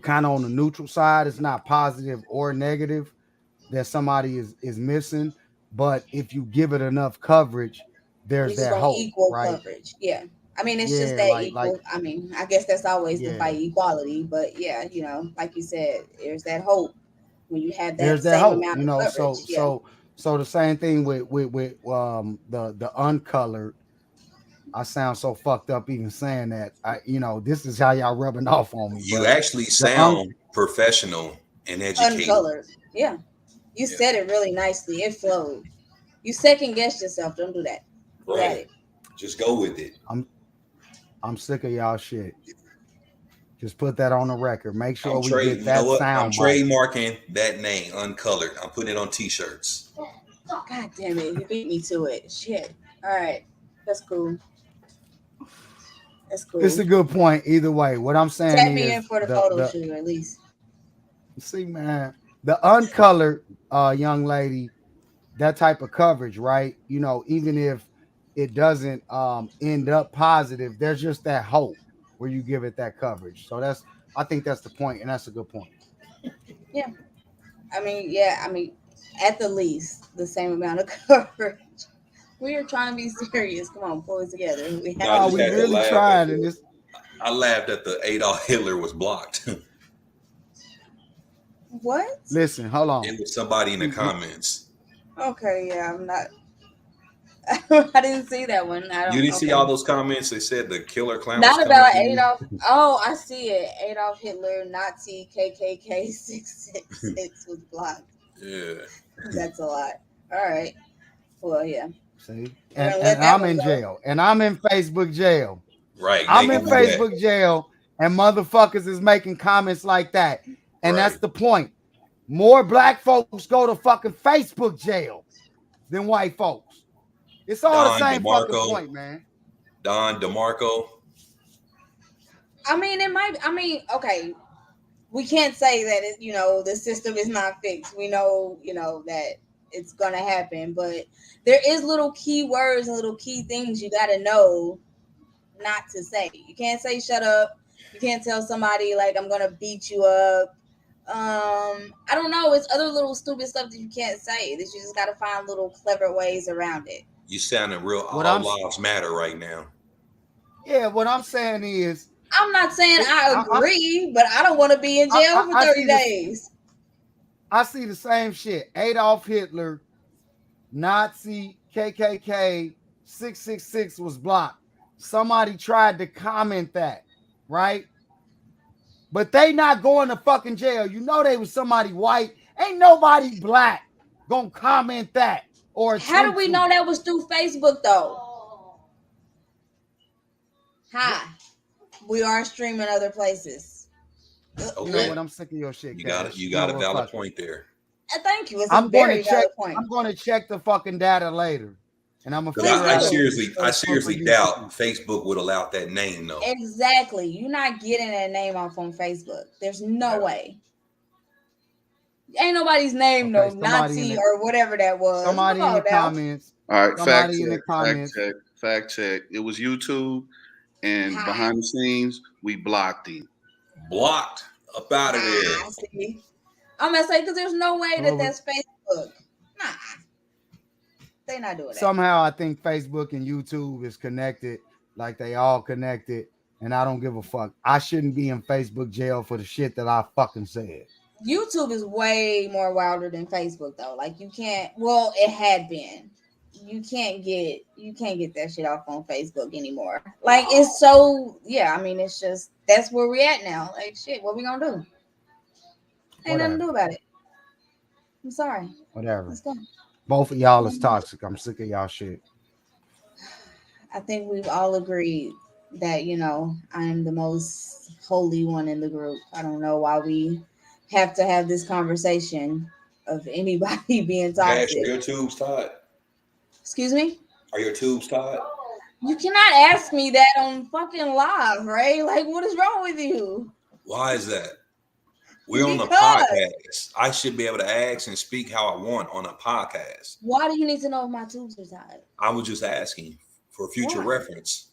kind of on the neutral side. It's not positive or negative that somebody is missing, but if you give it enough coverage, there's that hope, equal right? Coverage. Yeah. I mean, it's just that equal. I mean, I guess that's always the fight, equality. But yeah, you know, like you said, there's that hope when you have that there's same that hope, amount you know. of coverage. So the same thing with the uncolored. I sound so fucked up even saying that. You know, this is how y'all rubbing off on me. You actually sound professional and educated. Uncolored. Yeah. You said it really nicely. It flowed. You second guess yourself. Don't do that. You got it. Just go with it. I'm sick of y'all shit. Just put that on the record. Make sure we get that sound. I'm trademarking that name, Uncolored. I'm putting it on t-shirts. God damn it. You beat me to it. Shit. All right. That's cool. That's cool. It's a good point either way. What I'm saying is, tap me in for the photo shoot at least. See, man, the uncolored young lady, that type of coverage, right? You know, even if it doesn't end up positive, there's just that hope where you give it that coverage. So I think that's the point, and that's a good point. Yeah. I mean, at the least, the same amount of coverage. We are trying to be serious. Come on, pull it together. We really trying. And I laughed at the Adolf Hitler was blocked. What? Listen, hold on. It was somebody in the comments. Okay, yeah, I'm not. I didn't see that one. You didn't see all those comments? They said the killer clown. Not about Adolf. Oh, I see it. Adolf Hitler, Nazi, KKK 666 was blocked. Yeah. That's a lot. All right. Well, yeah. See, and I'm in jail, and I'm in Facebook jail. Right. I'm in Facebook jail, and motherfuckers is making comments like that, and that's the point. More black folks go to fucking Facebook jail than white folks. It's all the same fucking point, man. Don DeMarco. I mean, it might. I mean, okay. We can't say that the system is not fixed. We know, that it's gonna happen, but there is little key words and little key things you gotta know not to say. You can't say shut up. You can't tell somebody like I'm gonna beat you up. I don't know. It's other little stupid stuff that you can't say. That you just got to find little clever ways around it. You sounding real all lives matter right now. Yeah, what I'm saying is, I'm not saying I agree, but I don't want to be in jail for 30 days. I see the same shit. Adolf Hitler, Nazi, KKK, 666 was blocked. Somebody tried to comment that, right? But they not going to fucking jail. You know they was somebody white. Ain't nobody black gonna comment that. Or how do we know that was through Facebook though? Hi, we are streaming other places. Okay. You know what? I'm sick of your shit. You got a valid point there. Thank you. It's a very valid point. I'm going to check the fucking data later, and I'm gonna. I seriously doubt Facebook would allow that name though. Exactly. You're not getting that name off on Facebook. There's no way. Ain't nobody's name no Nazi or whatever that was. Somebody in the comments. All right, fact check. It was YouTube, and behind the scenes, we blocked him. Blocked up out of there. See? I'm gonna say because there's no way that's Facebook. Nah, they not doing that. Somehow, I think Facebook and YouTube is connected, like they all connected, and I don't give a fuck. I shouldn't be in Facebook jail for the shit that I fucking said. YouTube is way more wilder than Facebook though. Like you can't. Well, it had been. You can't get that shit off on Facebook anymore. Like it's so. Yeah, I mean, it's just that's where we're at now. Like shit, what we gonna do? Ain't nothing to do about it. I'm sorry. Whatever. Let's go. Both of y'all is toxic. I'm sick of y'all shit. I think we've all agreed that I am the most holy one in the group. I don't know why we have to have this conversation of anybody being toxic. Are your tubes tied? Excuse me? Are your tubes tied? You cannot ask me that on fucking live, right? Like, what is wrong with you? Why is that? We're on a podcast. I should be able to ask and speak how I want on a podcast. Why do you need to know if my tubes are tied? I was just asking for future reference.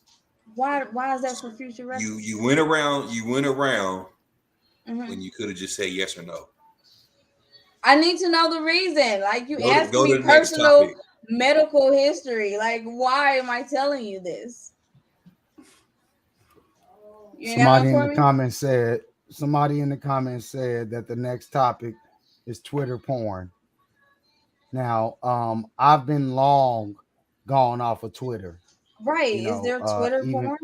Why is that for future reference? You went around when you could have just said yes or no. I need to know the reason. Like you asked me personal medical history. Like, why am I telling you this? Somebody in the comments said that the next topic is Twitter porn. Now, I've been long gone off of Twitter. Right. Is there Twitter porn?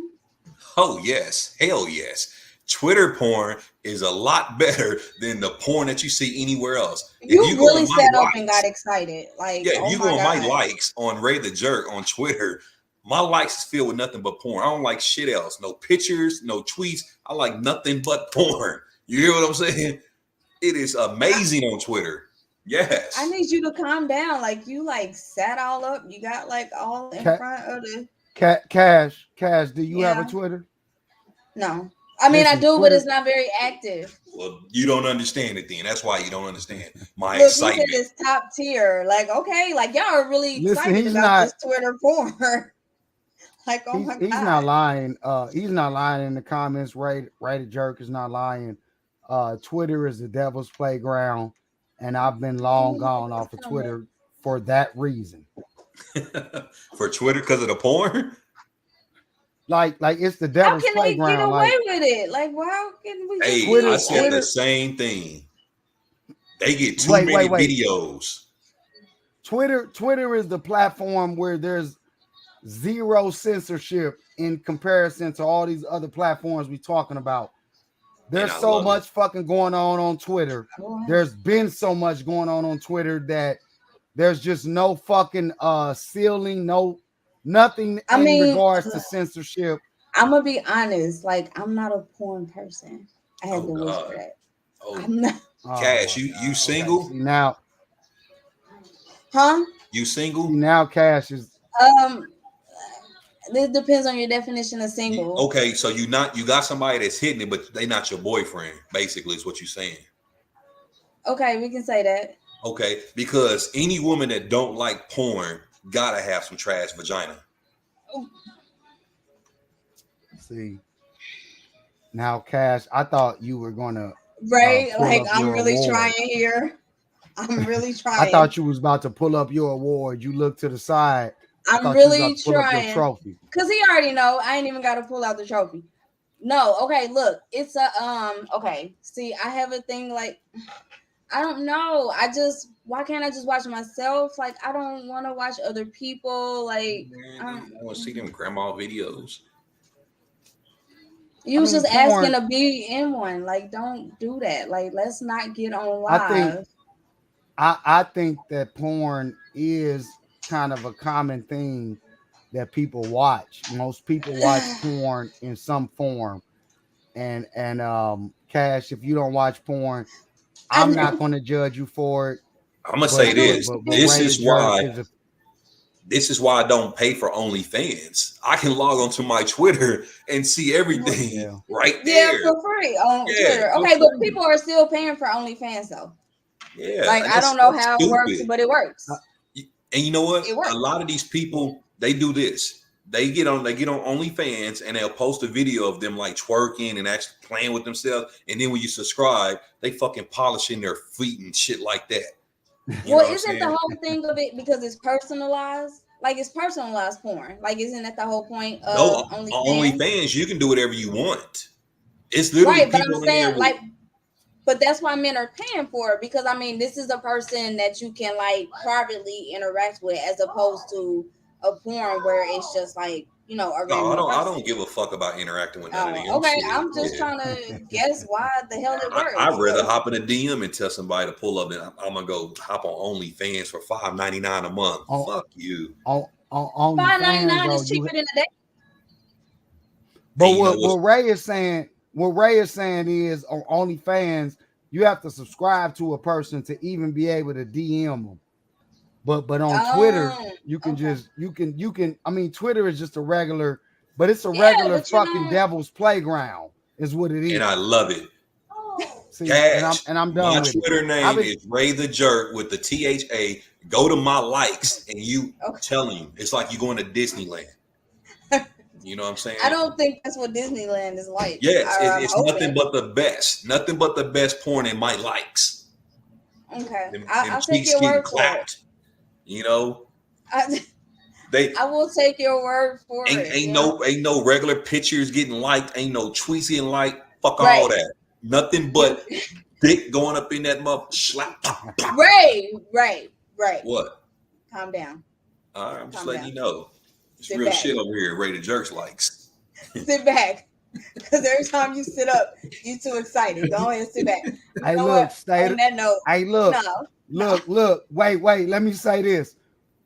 Oh, yes. Hell yes. Twitter porn is a lot better than the porn that you see anywhere else. You really sat up and got excited. Like, yeah, if you go on my likes on Ray the Jerk on Twitter, my likes is filled with nothing but porn. I don't like shit else. No pictures, no tweets. I like nothing but porn. You hear what I'm saying? It is amazing on Twitter. Yes. I need you to calm down. Like you sat all up. You got all in front of the Cash. Do you have a Twitter? No. I mean, I do, but it's not very active. Well, you don't understand it then. That's why you don't understand my excitement. Look, it's top tier. Like, okay, like y'all are really excited about this Twitter porn. Like, oh my God. He's not lying. He's not lying in the comments. Right, a jerk is not lying. Twitter is the devil's playground, and I've been long gone off of Twitter for that reason. For Twitter because of the porn? Like it's the devil's playground. How can they get away with it? Like, why can we? Hey, I said the same thing. They get too many videos. Twitter is the platform where there's zero censorship in comparison to all these other platforms we're talking about. There's so much fucking going on Twitter. There's been so much going on Twitter that there's just no fucking ceiling, nothing in regards to censorship. I'm gonna be honest, like I'm not a porn person. I had to wish for that. I'm not. Cash, you single? Okay. Now, huh? You single? Now Cash is It depends on your definition of single. Okay, so you got somebody that's hitting it, but they not your boyfriend, basically, is what you're saying. Okay, we can say that. Okay, because any woman that don't like porn gotta have some trash vagina. See, now Cash, I thought you were gonna Right? Like, I'm really trying here. I'm really trying. I thought you was about to pull up your award. You look to the side. I'm really trying. Trophy. Because he already know. I ain't even got to pull out the trophy. No, okay, look. It's a, okay. See, I have a thing like, I don't know. Why can't I just watch myself? Like, I don't want to watch other people. Like, I want to see them grandma videos. You was just asking to be in one. Like, don't do that. Like, let's not get on live. I think that porn is kind of a common thing that people watch. Most people watch porn in some form. And Cash, if you don't watch porn, I'm not going to judge you for it. I'm gonna say this. This is why I don't pay for OnlyFans. I can log onto my Twitter and see everything right there. Yeah, for free on Twitter. Okay, but people are still paying for OnlyFans though. Yeah, like I don't know how it works, but it works. And you know what? A lot of these people, they do this. They get on OnlyFans and they'll post a video of them like twerking and actually playing with themselves. And then when you subscribe, they fucking polishing their feet and shit like that. Well, isn't the whole thing of it because it's personalized? Like, it's personalized porn. Like, isn't that the whole point of OnlyFans? You can do whatever you want. It's literally right, but I'm saying like, but that's why men are paying for it because I mean, this is a person that you can like privately interact with, as opposed to a porn where it's just like, you know, I don't give a fuck about interacting with none of them. Okay, I'm just trying to guess why the hell it works. I'd rather hop in a DM and tell somebody to pull up, and I'm gonna go hop on OnlyFans for $5.99 a month. Fuck you. $5.99 is cheaper than a day. But what Ray is saying is on OnlyFans, you have to subscribe to a person to even be able to DM them. But on Twitter, you can I mean, Twitter is just a regular, but it's a regular fucking devil's playground, is what it is. And I love it. See, Cash, and I'm done. My Twitter name is Ray the Jerk with the THA. Go to my likes and you telling you it's like you going to Disneyland. You know what I'm saying? I don't think that's what Disneyland is like. Yes, it's nothing but the best. Nothing but the best porn in my likes. Okay, I'll take your word for it. You know, I will take your word for it. Ain't no regular pictures getting liked. Ain't no tweets getting liked. Fuck all that. Nothing but dick going up in that mother slap. Right. What? Calm down. All right, I'm just letting you know. It's real shit over here. Ray the Jerks likes. Sit back, because every time you sit up, you too excited. Go ahead and sit back. Hey, look, stay on that note. Hey, look. Look, wait. Let me say this.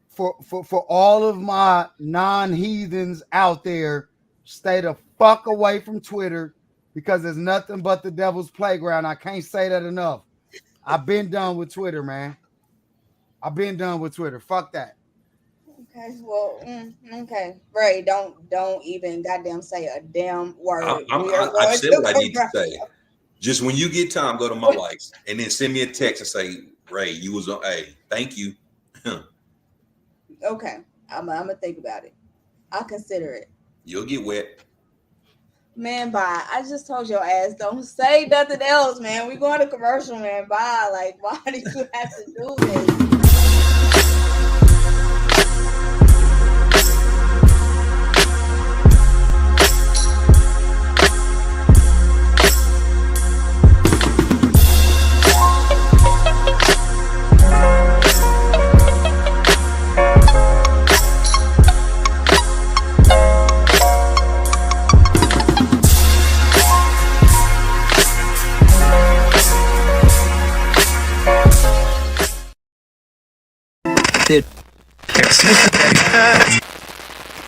For all of my non-heathens out there, stay the fuck away from Twitter because there's nothing but the devil's playground. I can't say that enough. I've been done with Twitter, man. I've been done with Twitter. Fuck that. Okay, well, okay. Ray, don't even goddamn say a damn word. I said what I need to say. Just when you get time, go to my likes and then send me a text and say, Ray, you was on. Hey, thank you. Okay, I'm gonna think about it. I'll consider it. You'll get wet. Man, bye. I just told your ass don't say nothing else, man. We going to commercial, man. Bye. Like, why do you have to do this?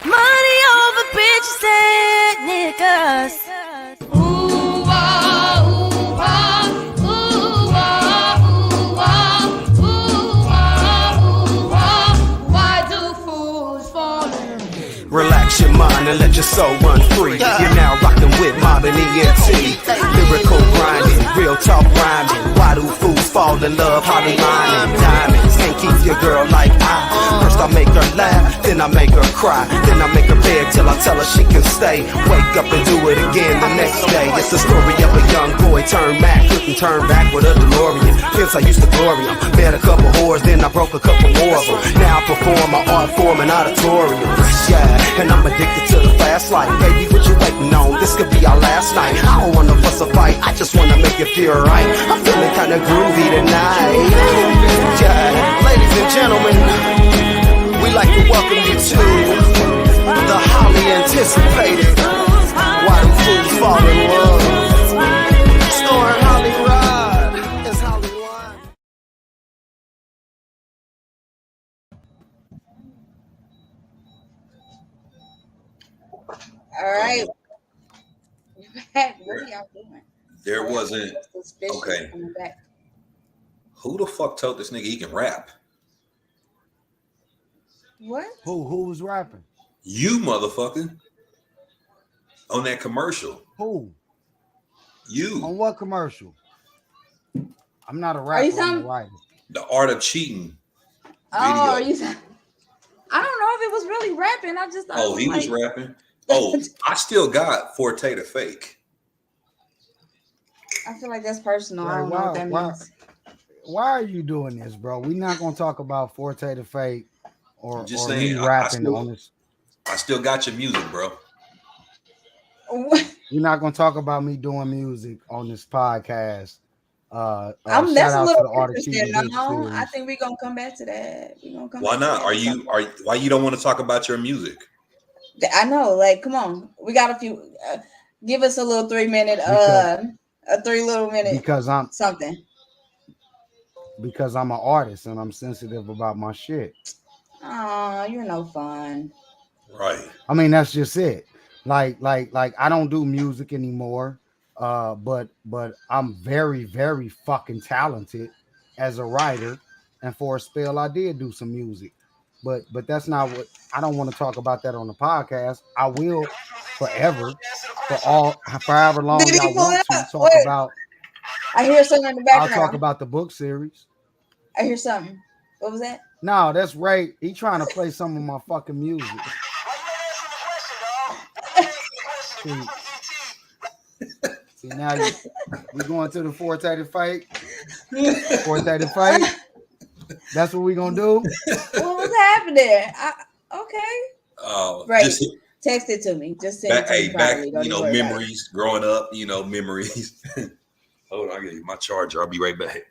Money over bitches and niggas. Ooh, ah, ooh, ah, ooh, ah, ooh, ah, ooh, ah, ooh, ah. Why do fools fall in? Relax your mind and let your soul run free. You're now rocking with modern ENT. Lyrical grinding, real talk rhyming. Why do fools fall in love? How they lying? Diamonds can't keep your girl like I. First I make her laugh, then I make her cry, then I make her bed till I tell her she can stay. Wake up and do it again the next day. It's the story of a young boy turned back, couldn't turn back with a DeLorean. Kids I used to glory 'em. Met a couple whores, then I broke a couple more of them. Now I perform my art form in auditoriums. Yeah, and I'm addicted to the fast life. Baby, what you waiting on? This could be our last night. I don't wanna fuss a fight, I just wanna make you feel right. I'm feeling kinda groovy tonight. Yeah, ladies and gentlemen, we like to welcome you to the highly anticipated Why Do Fools Fall in Love, starring Holly Rod as Hollywood. All right. What are y'all doing? There wasn't. Okay. Who the fuck told this nigga he can rap? What? Who was rapping? You motherfucker. On that commercial. Who? You. On what commercial? I'm not a rapper. I'm a writer. The Art of Cheating. Oh, are you? I don't know if it was really rapping. I just thought. Oh, he was rapping. Oh, I still got Forte the Fake. I feel like that's personal. I don't know what that means. Why are you doing this, bro? We're not gonna talk about Forte the Fake or saying, me rapping on this. I still got your music, bro. You're not gonna talk about me doing music on this podcast. That's a little interesting. No, I think we're gonna come back to that. Why not? Why you don't want to talk about your music? I know, like, come on, we got a few. Give us a little 3 minute, a 3 little minute because I'm something. Because I'm an artist and I'm sensitive about my shit. Oh, you're no fun. Right. I mean, that's just it. Like I don't do music anymore. But I'm very, very fucking talented as a writer. And for a spell, I did do some music. But that's not what I don't want to talk about that on the podcast. I will forever, for however long y'all want to talk about. I hear something in the background. I'll talk about the book series. I hear something. What was that? No, that's Ray. He trying to play some of my fucking music. See, now we going to the Forte the Fake. Forte the Fake. That's what we gonna do. What was happening? Okay. Right. Text it to me. Just send it to me. Back, memories growing up. Memories. Hold on, I get you my charger. I'll be right back.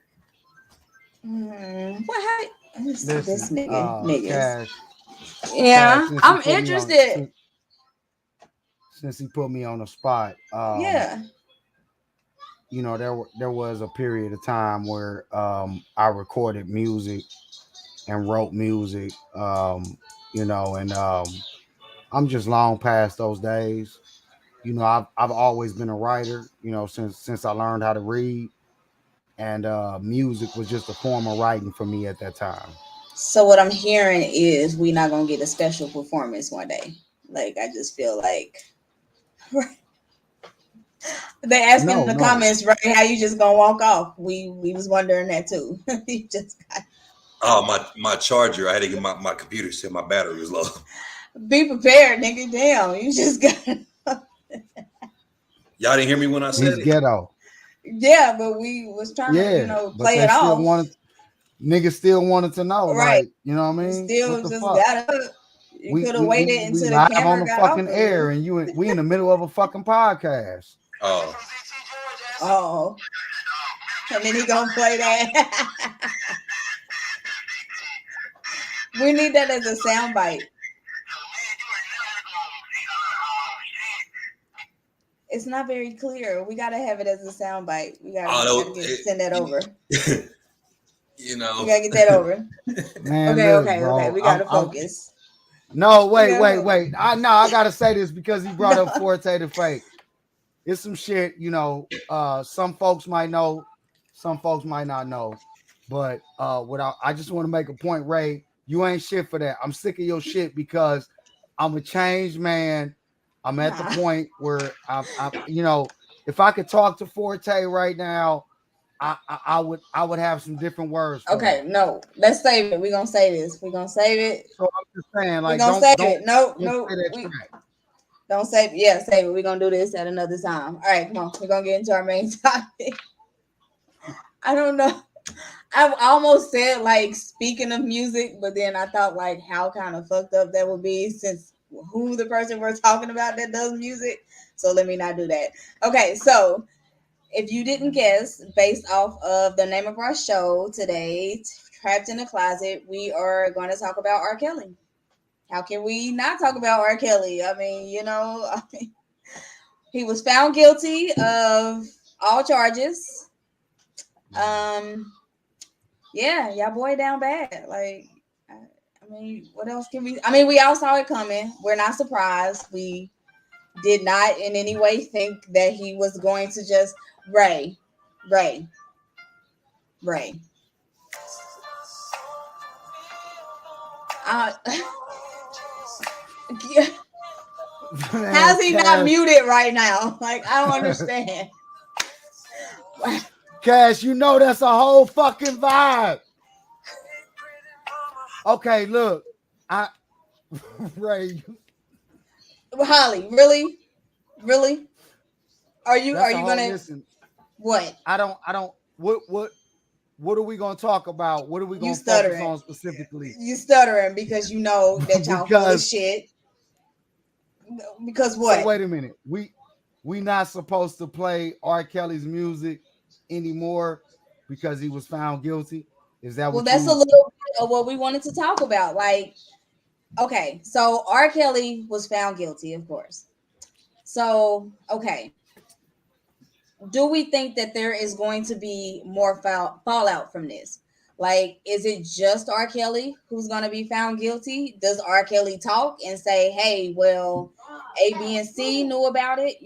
What? This niggas. Cash, yeah, I'm interested. Since he put me on the spot, yeah. There was a period of time where I recorded music and wrote music, and I'm just long past those days. I've always been a writer, since I learned how to read, and music was just a form of writing for me at that time. So what I'm hearing is we're not gonna get a special performance one day. Like, I just feel like they asking in the comments, right? How you just gonna walk off? We was wondering that too. You just got. Oh, my charger! I had to get my computer said my battery was low. Be prepared, nigga. Damn, you just got. Y'all didn't hear me when I said it's ghetto. Yeah, but we was trying to, play it off. Niggas still wanted to know, right? Like, you know what I mean? Still just got up. You could have waited until the camera on the got fucking off air, and we in the middle of a fucking podcast. Oh, and then he gonna play that. We need that as a soundbite. It's not very clear. We gotta have it as a soundbite. We gotta send that over. We gotta get that over. Man, okay. We gotta focus. No, wait. I gotta say this because he brought up Forte the Fake. It's some shit, some folks might know, some folks might not know. But I just want to make a point, Ray. You ain't shit for that. I'm sick of your shit because I'm a changed man. I'm at the point where I if I could talk to Forte right now, I would have some different words. Okay, no, let's save it. We're gonna say this. We're gonna save it. So I'm just saying, like, we're gonna save it. No, don't save it. Yeah, save it. We're gonna do this at another time. All right, come on. We're gonna get into our main topic. I don't know. I almost said like speaking of music, but then I thought like how kind of fucked up that would be since who the person we're talking about that does music. So let me not do that. Okay, so if you didn't guess, based off of the name of our show today, Trapped in the Closet, we are going to talk about R. Kelly. How can we not talk about R. Kelly? I mean, he was found guilty of all charges. Yeah, y'all boy down bad. Like, I mean, what else can we? I mean, we all saw it coming. We're not surprised. We did not in any way think that he was going to just Ray. How's he not muted right now? Like, I don't understand. Cash, that's a whole fucking vibe. Okay, look, Ray. Holly, really? Are you gonna listen? What? I don't. What are we gonna talk about? What are we gonna focus on specifically? You stuttering because you know that y'all full of shit. Because what? So wait a minute. We not supposed to play R. Kelly's music anymore because he was found guilty. Is that what? Well, that's a little bit of what we wanted to talk about. Like, okay, so R. Kelly was found guilty, of course. So, okay. Do we think that there is going to be more fallout from this? Like, is it just R. Kelly who's going to be found guilty? Does R. Kelly talk and say, hey, well, A, B, and C knew about it?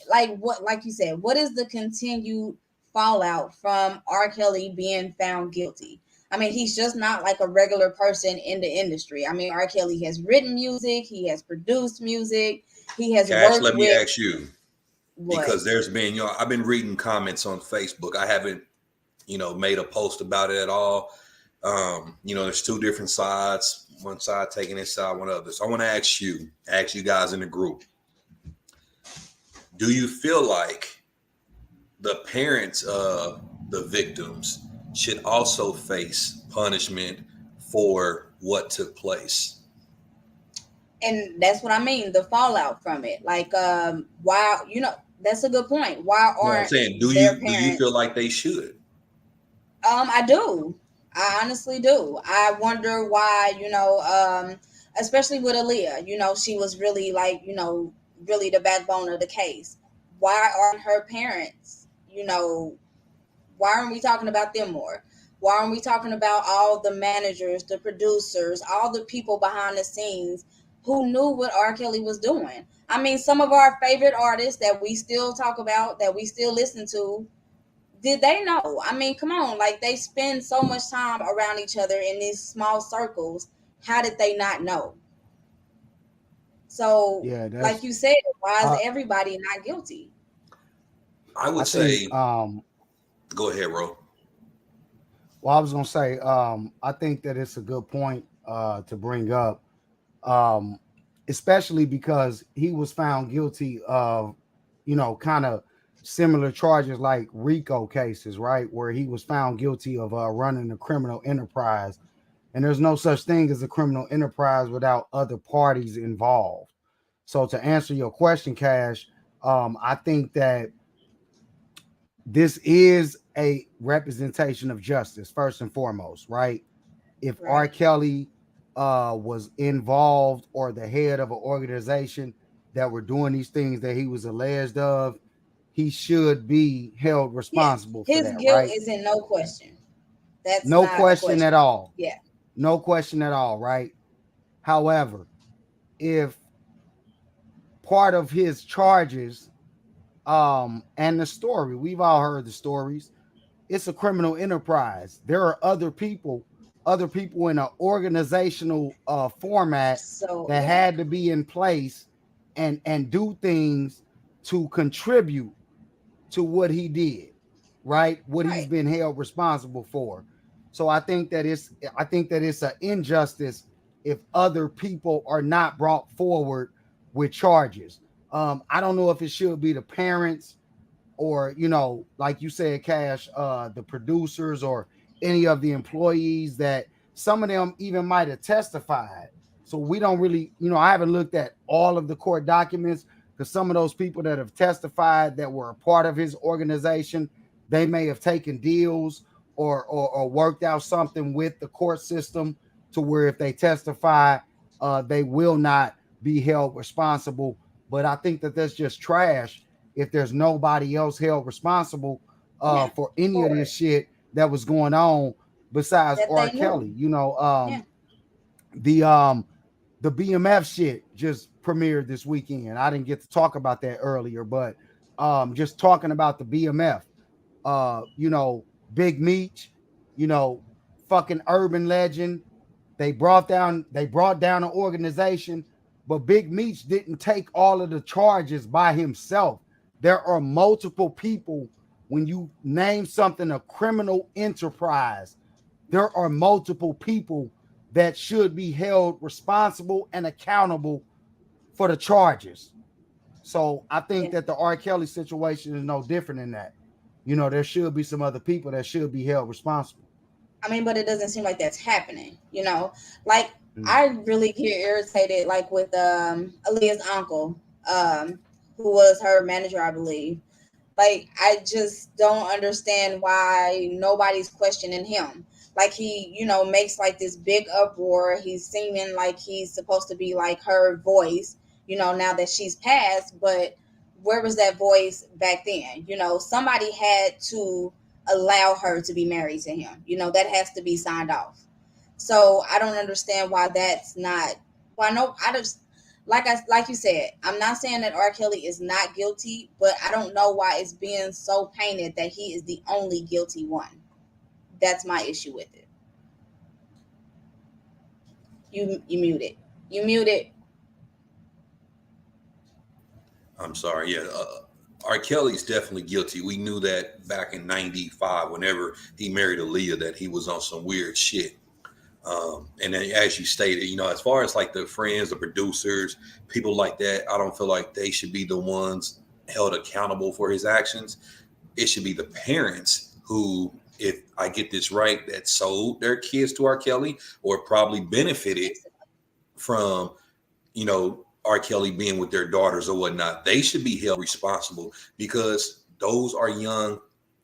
Like you said, what is the continued fallout from R. Kelly being found guilty? I mean, he's just not like a regular person in the industry. I mean, R. Kelly has written music. He has produced music. He has worked let me with... ask you. What? Because there's been, I've been reading comments on Facebook. I haven't, made a post about it at all. There's two different sides. One side taking this side, one other. So I want to ask you guys in the group. Do you feel like the parents of the victims should also face punishment for what took place? And that's what I mean, the fallout from it. Like, why, that's a good point. Why aren't do you feel like they should? I do. I honestly do. I wonder why, especially with Aaliyah, she was really like, really the backbone of the case. Why aren't her parents, why aren't we talking about them more? Why aren't we talking about all the managers, the producers, all the people behind the scenes who knew what R. Kelly was doing? I mean, some of our favorite artists that we still talk about, that we still listen to, did they know? I mean, come on, like they spend so much time around each other in these small circles. How did they not know? So, like you said, why is everybody not guilty? I would say, go ahead, Ro. Well, I was going to say, I think that it's a good point to bring up, especially because he was found guilty of, kind of similar charges like RICO cases, right? Where he was found guilty of running a criminal enterprise. And there's no such thing as a criminal enterprise without other parties involved. So to answer your question, Cash, I think that this is a representation of justice, first and foremost, right? If R. Kelly was involved or the head of an organization that were doing these things that he was alleged of, he should be held responsible for that, right? His guilt is in no question. That's no question at all. Yeah. No question at all, right? However, if part of his charges and the story, we've all heard the stories, it's a criminal enterprise. There are other people in an organizational format that had to be in place and do things to contribute to what he did. right? What he's been held responsible for. So I think that it's an injustice if other people are not brought forward with charges. I don't know if it should be the parents or, like you said, Cash, the producers or any of the employees that some of them even might have testified. So we don't really, I haven't looked at all of the court documents because some of those people that have testified that were a part of his organization, they may have taken deals or worked out something with the court system to where if they testify, they will not be held responsible. But I think that that's just trash if there's nobody else held responsible for any of this shit that was going on besides R. Kelly. The BMF shit just premiered this weekend. I didn't get to talk about that earlier, but just talking about the BMF, Big Meech, fucking urban legend. They brought down an organization, but Big Meech didn't take all of the charges by himself. There are multiple people. When you name something a criminal enterprise, there are multiple people that should be held responsible and accountable for the charges. So I think that the R. Kelly situation is no different than that. There should be some other people that should be held responsible. I mean, but it doesn't seem like that's happening, Like, I really get irritated, like, with Aaliyah's uncle, who was her manager, I believe. Like, I just don't understand why nobody's questioning him. Like, he, makes, like, this big uproar. He's seeming like he's supposed to be, like, her voice, now that she's passed. But where was that voice back then? Somebody had to allow her to be married to him. That has to be signed off. So I don't understand why that's not. Like you said, I'm not saying that R. Kelly is not guilty, but I don't know why it's being so painted that he is the only guilty one. That's my issue with it. You muted. You muted. I'm sorry. Yeah. R. Kelly's definitely guilty. We knew that back in 95, whenever he married Aaliyah, that he was on some weird shit. And then, as you stated, as far as like the friends, the producers, people like that, I don't feel like they should be the ones held accountable for his actions. It should be the parents who, if I get this right, that sold their kids to R. Kelly or probably benefited from, R. Kelly being with their daughters or whatnot. They should be held responsible because those are young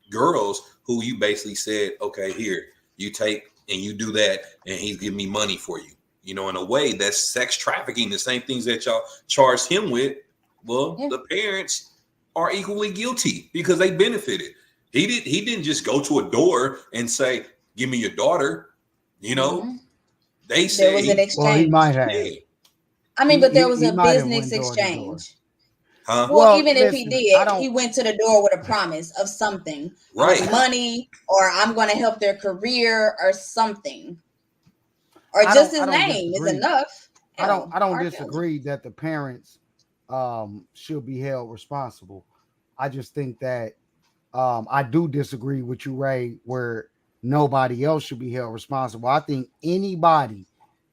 girls who you basically said, okay, here, you take and you do that, and he's giving me money for you. In a way, that's sex trafficking, the same things that y'all charged him with. Well, the parents are equally guilty because they benefited. He didn't just go to a door and say, give me your daughter. They said there was an exchange. Well, he might have. I mean, but there was a business exchange. Huh? Well, even if he did, he went to the door with a promise of something, right? Money, or I'm going to help their career, or something, or just his name is enough. I don't disagree that the parents should be held responsible. I just think that I do disagree with you, Ray, where nobody else should be held responsible. I think anybody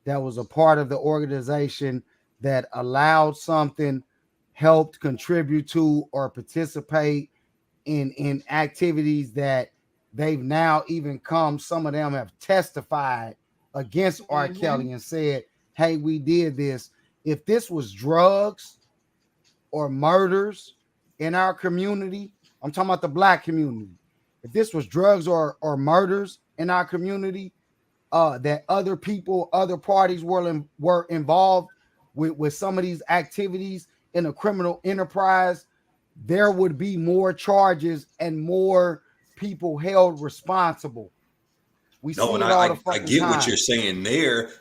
that was a part of the organization that allowed something, helped contribute to or participate in activities that they've now even some of them have testified against R. Kelly and said, hey, we did this. If this was drugs or murders in our community, I'm talking about the Black community. If this was drugs or murders in our community, that other people, other parties were involved with some of these activities in a criminal enterprise, there would be more charges and more people held responsible. I get what you're saying there.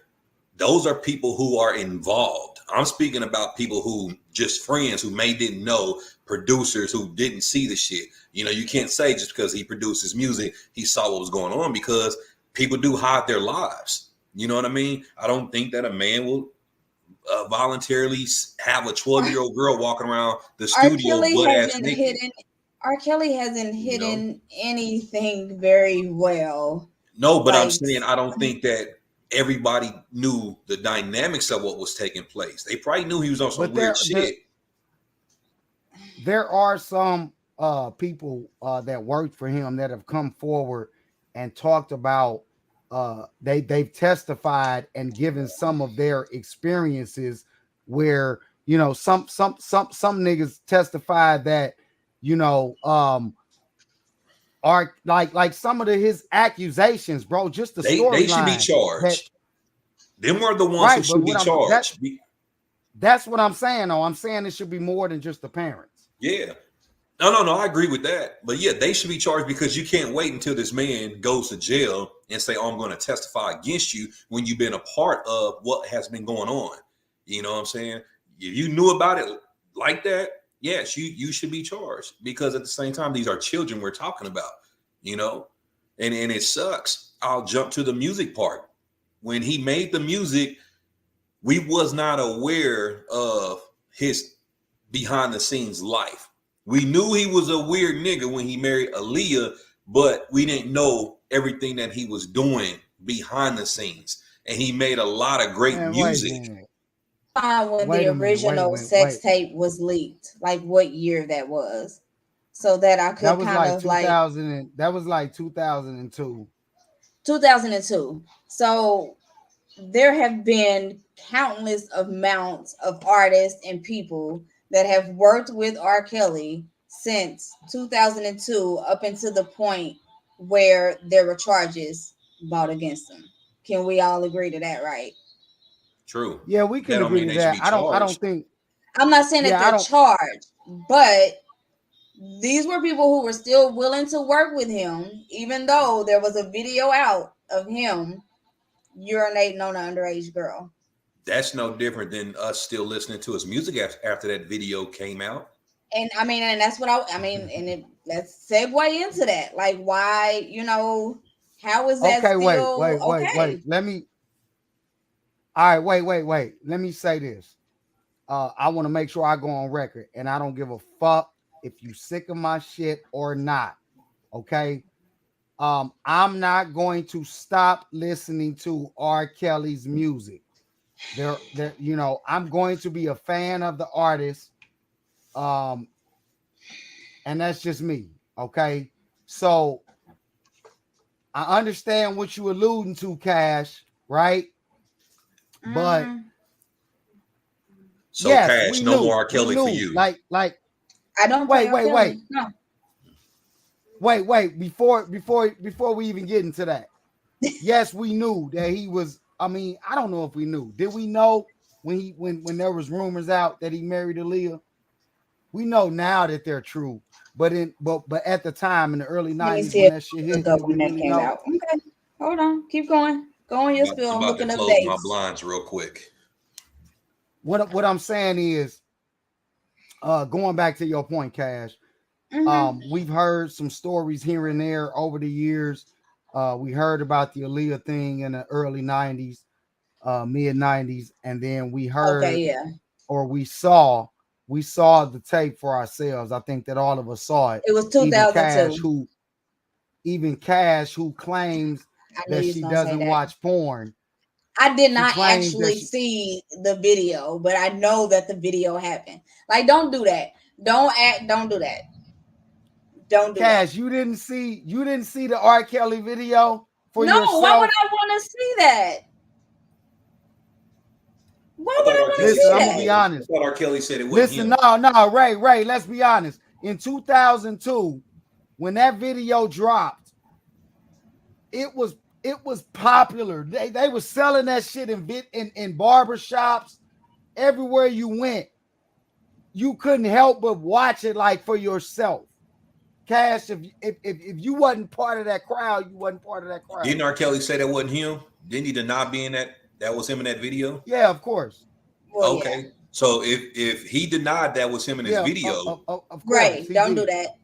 Those are people who are involved. I'm speaking about people who just friends who didn't know, producers who didn't see the shit. You can't say just because he produces music, he saw what was going on, because people do hide their lives. You know what I mean? I don't think that a man will voluntarily have a 12-year-old girl walking around the studio butt-ass naked. R. Kelly hasn't hidden anything very well. No, but I'm saying I don't think that everybody knew the dynamics of what was taking place. They probably knew he was on some weird shit. There are some people that worked for him that have come forward and talked about they've testified and given some of their experiences where, you know, some niggas testified that, you know, are like some of his accusations, bro. Just the storyline. They should be charged. Them were the ones who should be charged. That's what I'm saying, though. I'm saying it should be more than just the parents. Yeah. No. I agree with that. But yeah, they should be charged because you can't wait until this man goes to jail and say, oh, I'm going to testify against you when you've been a part of what has been going on. You know what I'm saying? If you knew about it like that, yes, you should be charged, because at the same time, these are children we're talking about, you know, and it sucks. I'll jump to the music part. When he made the music, we was not aware of his behind the scenes life. We knew he was a weird nigga when he married Aaliyah, but we didn't know everything that he was doing behind the scenes. And he made a lot of great music. When the original sex tape was leaked, like what year that was, so that I could that was like 2002. 2002. So there have been countless amounts of artists and people that have worked with R. Kelly since 2002 up until the point where there were charges brought against him. Can we all agree to that, right? True. Yeah, we can agree to that. I don't think. I'm not saying that they're charged, but these were people who were still willing to work with him, even though there was a video out of him urinating on an underage girl. That's no different than us still listening to his music after that video came out. And I mean, and that's what let's segue into that. Like, why, you know, how is that still wait. All right, wait. Let me say this. I want to make sure I go on record, and I don't give a fuck if you sick of my shit or not. Okay. I'm not going to stop listening to R. Kelly's music. There, you know, I'm going to be a fan of the artist. And that's just me. Okay. So I understand what you alluding to, Cash, right? But so yes, Cash, no more R. Kelly for you. Like I don't wait. No. Wait, before we even get into that. Yes, we knew that he was. I mean, I don't know if we knew. Did we know when there was rumors out that he married Aaliyah? We know now that they're true. But at the time in the early 90s when that shit hit, when that came out. Okay. Hold on. Keep going. Go on your spill. I'm looking up dates. My blinds real quick. What I'm saying is, going back to your point, Cash. We've heard some stories here and there over the years. We heard about the Aaliyah thing in the early 90s, mid 90s, and then we heard or we saw the tape for ourselves. I think that all of us saw it. It was 2002. Even Cash, who claims that she doesn't watch porn. I did not actually see the video, but I know that the video happened. Like, don't do that. Don't do that. Don't do Cash, that. you didn't see the R. Kelly video for yourself? No, why would I want to see that? Why would I want to see that? I'm gonna be honest. I thought R. Kelly said it wasn't him. No, Ray, let's be honest. In 2002, when that video dropped, it was popular. They were selling that shit in barbershops. Everywhere you went, you couldn't help but watch it like for yourself. Cash, if you wasn't part of that crowd, you wasn't part of that crowd. Didn't R. Kelly say that wasn't him? Didn't he deny being that was him in that video? Yeah, of course. Well, okay. Yeah. So if he denied that was him in his video, of course, right? Don't do that.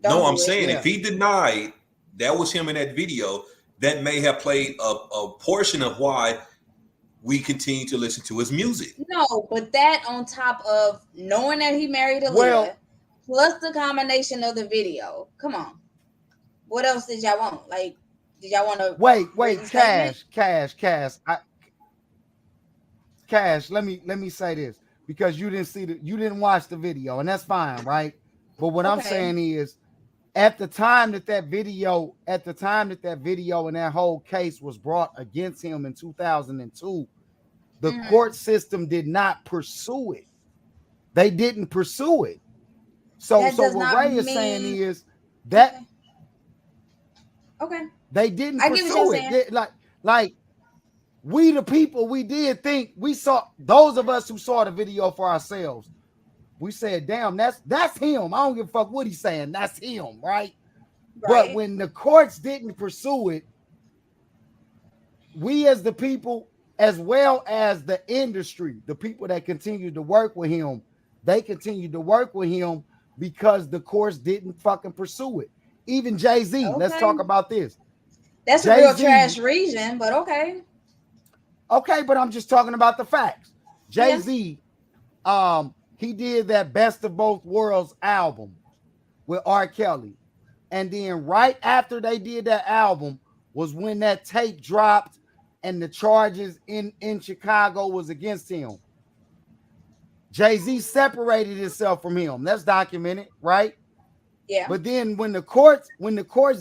I'm saying if he denied that was him in that video, that may have played a portion of why we continue to listen to his music. No, but that on top of knowing that he married Aaliyah, plus the combination of the video. Come on. What else did y'all want? Like, did y'all want to wait, Cash. Cash, let me say this, because you didn't watch the video, and that's fine, right? But what I'm saying is, at the time that video and that whole case was brought against him in 2002, the court system did not pursue it. They didn't pursue it. So what Ray is saying is that they didn't pursue it. Like we the people, we did think, we saw, those of us who saw the video for ourselves, we said, damn, that's him. I don't give a fuck what he's saying. That's him, right? But when the courts didn't pursue it, we as the people, as well as the industry, the people that continued to work with him, they continued to work with him because the courts didn't fucking pursue it. Even Jay-Z, let's talk about this. That's Jay-Z, a real trash reason, but okay. Okay, but I'm just talking about the facts. Jay-Z, he did that Best of Both Worlds album with R. Kelly. And then right after they did that album was when that tape dropped and the charges in Chicago was against him. Jay-Z separated himself from him. That's documented, right? Yeah. But then when the courts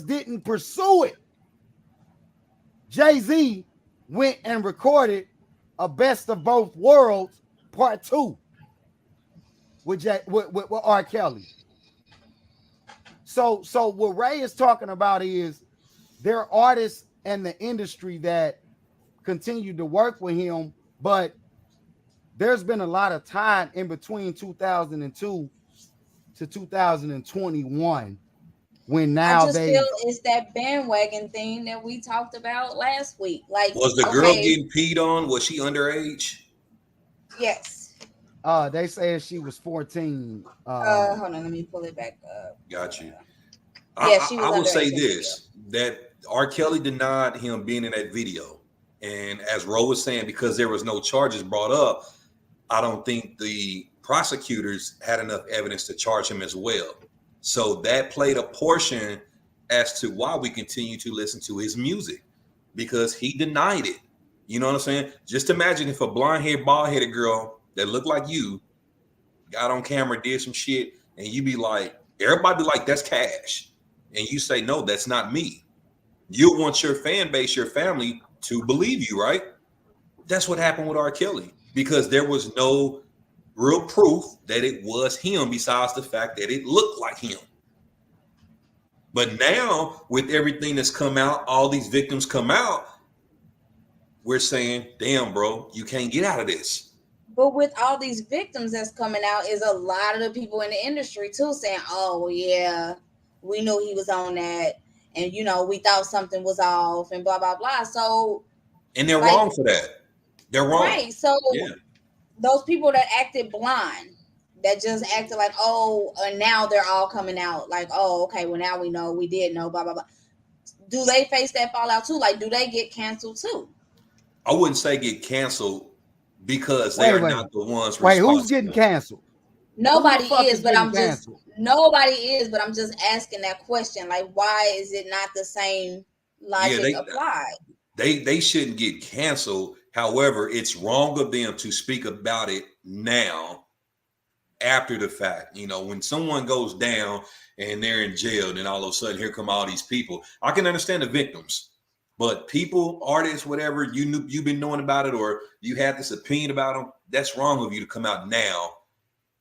didn't pursue it, Jay-Z went and recorded a Best of Both Worlds Part 2 with R. Kelly. So what Ray is talking about is there are artists and the industry that continue to work with him, but there's been a lot of time in between 2002 to 2021 when now I just feel it's that bandwagon thing that we talked about last week. Like, was the girl getting peed on? Was she underage? Yes. They said she was 14. Hold on, let me pull it back up. Got you. Yeah, she was I will say this, that R. Kelly denied him being in that video. And as Ro was saying, because there was no charges brought up, I don't think the prosecutors had enough evidence to charge him as well. So that played a portion as to why we continue to listen to his music, because he denied it. You know what I'm saying? Just imagine if a blonde-haired, bald-headed girl that looked like you got on camera, did some shit, and you be like, everybody be like, that's Cash. And you say, no, that's not me. You want your fan base, your family to believe you, right? That's what happened with R. Kelly, because there was no real proof that it was him besides the fact that it looked like him. But now with everything that's come out, all these victims come out, we're saying, damn, bro, you can't get out of this. But with all these victims that's coming out is a lot of the people in the industry too saying, oh yeah, we knew he was on that, and you know, we thought something was off and blah blah blah. So, and they're wrong for that. They're wrong. Right. So those people that acted blind, that just acted like, oh, and now they're all coming out like, oh, okay, well now we know, we did know, blah blah blah. Do they face that fallout too? Like, do they get canceled too? I wouldn't say get canceled, because they're not the ones. Wait, who's getting canceled? Nobody is, but I'm just asking that question. Like, why is it not the same logic applied? They shouldn't get canceled. However, it's wrong of them to speak about it now after the fact. You know, when someone goes down and they're in jail, then all of a sudden here come all these people. I can understand the victims, but people, artists, whatever, you've been knowing about it, or you had this opinion about them, that's wrong of you to come out now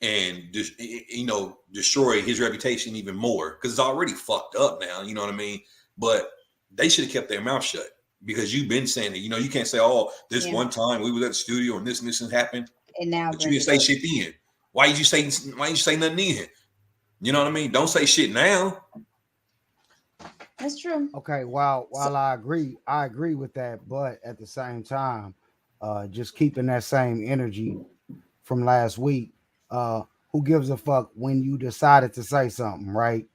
and just, you know, destroy his reputation even more, because it's already fucked up now. You know what I mean? But they should have kept their mouth shut, because you've been saying it. You know, you can't say, oh, this one time we were at the studio and this happened, and now but you didn't say shit then. Why did you say nothing then? You know what I mean? Don't say shit now. That's true. Okay, while I agree with that, but at the same time, just keeping that same energy from last week. Who gives a fuck when you decided to say something, right?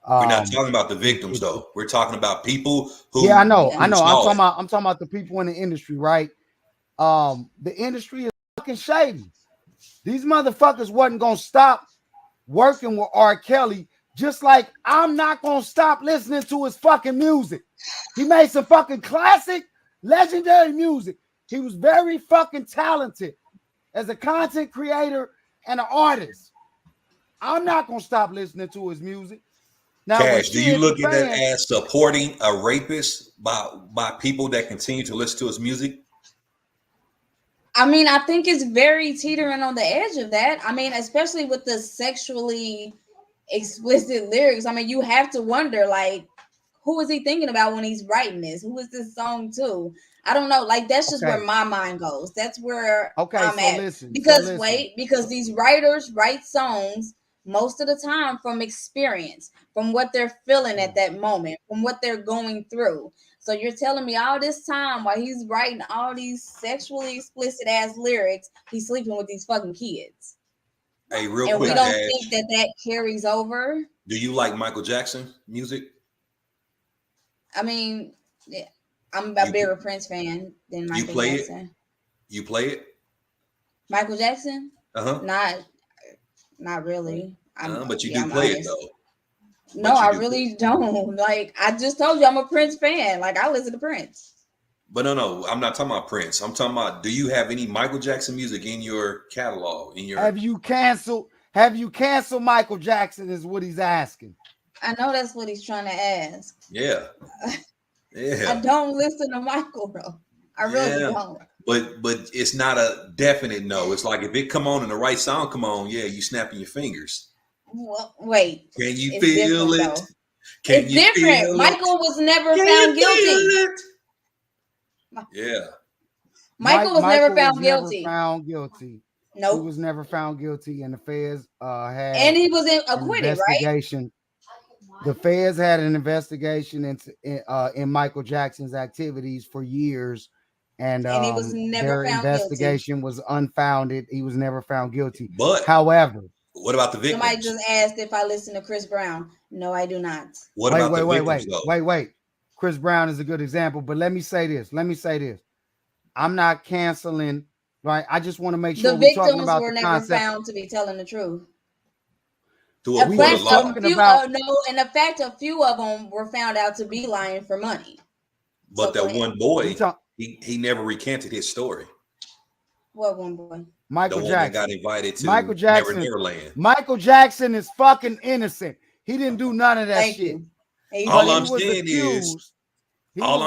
We're not talking about the victims, though. We're talking about people who. Yeah, I know. I'm talking about the people in the industry, right? The industry is fucking shady. These motherfuckers wasn't gonna stop working with R. Kelly, just like I'm not gonna stop listening to his fucking music. He made some fucking classic, legendary music. He was very fucking talented as a content creator and an artist. I'm not gonna stop listening to his music. Now, Cash, do you look at that as supporting a rapist by people that continue to listen to his music? I mean, I think it's very teetering on the edge of that. I mean, especially with the sexually explicit lyrics. I mean, you have to wonder, like, who is he thinking about when he's writing this? Who is this song to? I don't know. Like, that's just where my mind goes. That's where I'm at. Because these writers write songs most of the time from experience, from what they're feeling at that moment, from what they're going through. So you're telling me all this time while he's writing all these sexually explicit ass lyrics, he's sleeping with these fucking kids. Hey, real and quick, we don't think that carries over. Do you like Michael Jackson music? I mean, yeah, I'm a bigger Prince fan than Michael Jackson. You play it? Michael Jackson? Uh-huh. Not really. But you do play it though. No, I really don't. Like, I just told you I'm a Prince fan. Like, I listen to Prince. But no, I'm not talking about Prince. I'm talking about, do you have any Michael Jackson music in your catalog? Have you canceled Michael Jackson is what he's asking. I know that's what he's trying to ask. Yeah. Yeah. I don't listen to Michael, bro. I really don't. But it's not a definite no. It's like if it come on and the right sound come on, yeah, you snapping your fingers. Well, wait. Can you feel it? It's different. Michael was never found guilty. Yeah. Michael was never found guilty. Nope. He was never found guilty, and the feds had. And he was acquitted, right? The feds had an investigation in Michael Jackson's activities for years, and he was never found investigation was unfounded. He was never found guilty. But however, what about the victims? Somebody just asked if I listen to Chris Brown. No, I do not. Wait. Chris Brown is a good example, but let me say this. I'm not canceling, right? I just want to make sure we're talking about the victims were never found to be telling the truth. And the fact a few of them were found out to be lying for money. But that one boy, he never recanted his story. What one boy? Michael Jackson got invited to Michael Jackson. Neverland. Michael Jackson is fucking innocent. He didn't do none of that shit. All I'm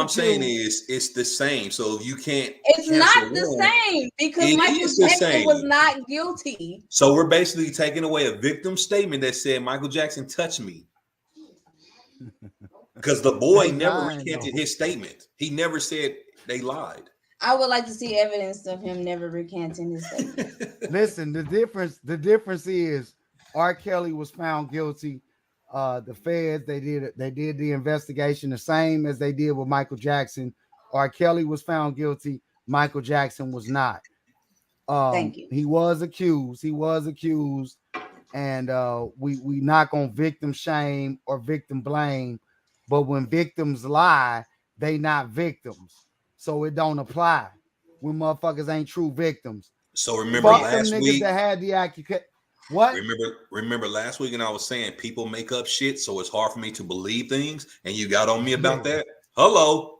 saying is it's the same. So you can't. It's not the same because Michael Jackson was not guilty. So we're basically taking away a victim statement that said Michael Jackson touched me. Because the boy never recanted his statement. He never said they lied. I would like to see evidence of him never recanting his statement. Listen, the difference is R. Kelly was found guilty. The feds, they did the investigation the same as they did with Michael Jackson. R. Kelly was found guilty. Michael Jackson was not. Thank you. He was accused, and we not gonna victim shame or victim blame, but when victims lie, they not victims, so it don't apply when motherfuckers ain't true victims. So remember last week that had the accusation. What? Remember last week, and I was saying people make up shit, so it's hard for me to believe things, and you got on me about that. Hello.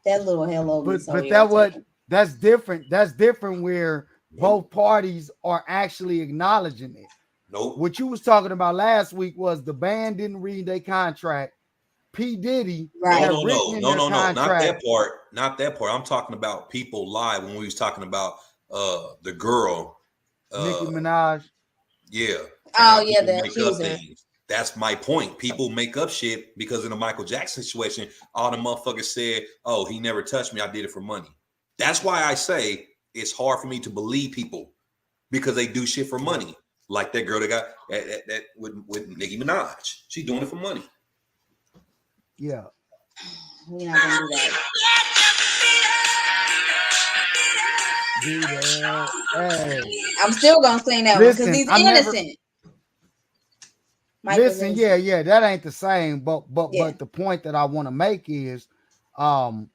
That little hello. But that's different. That's different where both parties are actually acknowledging it. Nope. What you was talking about last week was the band didn't read their contract. P. Diddy. Right. No, not that part. Not that part. I'm talking about people lie when we was talking about the girl. Nicki Minaj. Yeah. Oh, yeah, the accuser. That's my point. People make up shit because in the Michael Jackson situation, all the motherfuckers said, oh, he never touched me. I did it for money. That's why I say it's hard for me to believe people because they do shit for money. Like that girl that got that with Nicki Minaj. She's doing it for money. Yeah. We're not going to do that. Hey. I'm still gonna sing that one because he's innocent. Yeah, that ain't the same. But the point that I want to make is, R.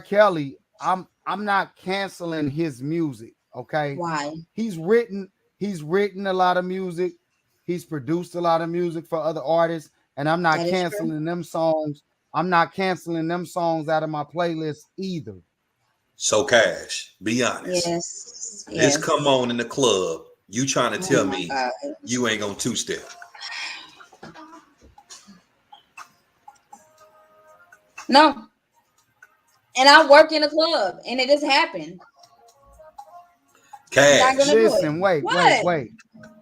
Kelly. I'm not canceling his music. Okay, why? He's written He's written a lot of music. He's produced a lot of music for other artists, and I'm not canceling them songs. I'm not canceling them songs out of my playlist either. So Cash, be honest. Yes. This come on in the club. You trying to tell me God. you ain't gonna two-step? No. And I work in a club, and it just happened. Cash. Listen, wait.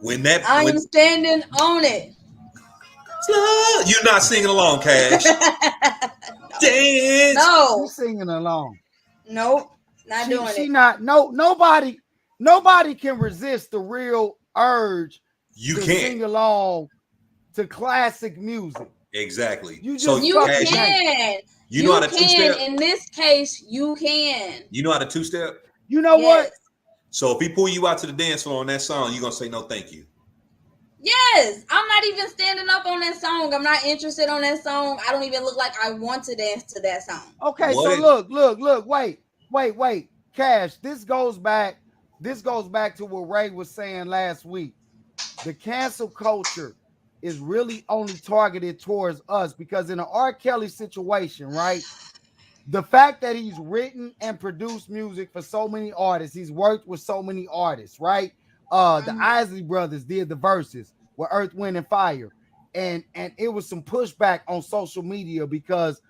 When that I'm standing on it. You're not singing along, Cash. Dance. No. She's singing along. Nope. Not doing it. She not. Nobody can resist the real urge to sing along to classic music. Exactly. You can. You know how to two-step? In this case, you can. You know how to two-step? You know what? So if he pull you out to the dance floor on that song, you're gonna say no thank you. Yes. I'm not even standing up on that song. I'm not interested on that song. I don't even look like I want to dance to that song. Okay, so look, wait. Cash, this goes back to what Ray was saying last week. The cancel culture is really only targeted towards us because in an R. Kelly situation, right? The fact that he's written and produced music for so many artists, he's worked with so many artists, right? The Isley brothers did the verses with Earth, Wind, and Fire. And it was some pushback on social media because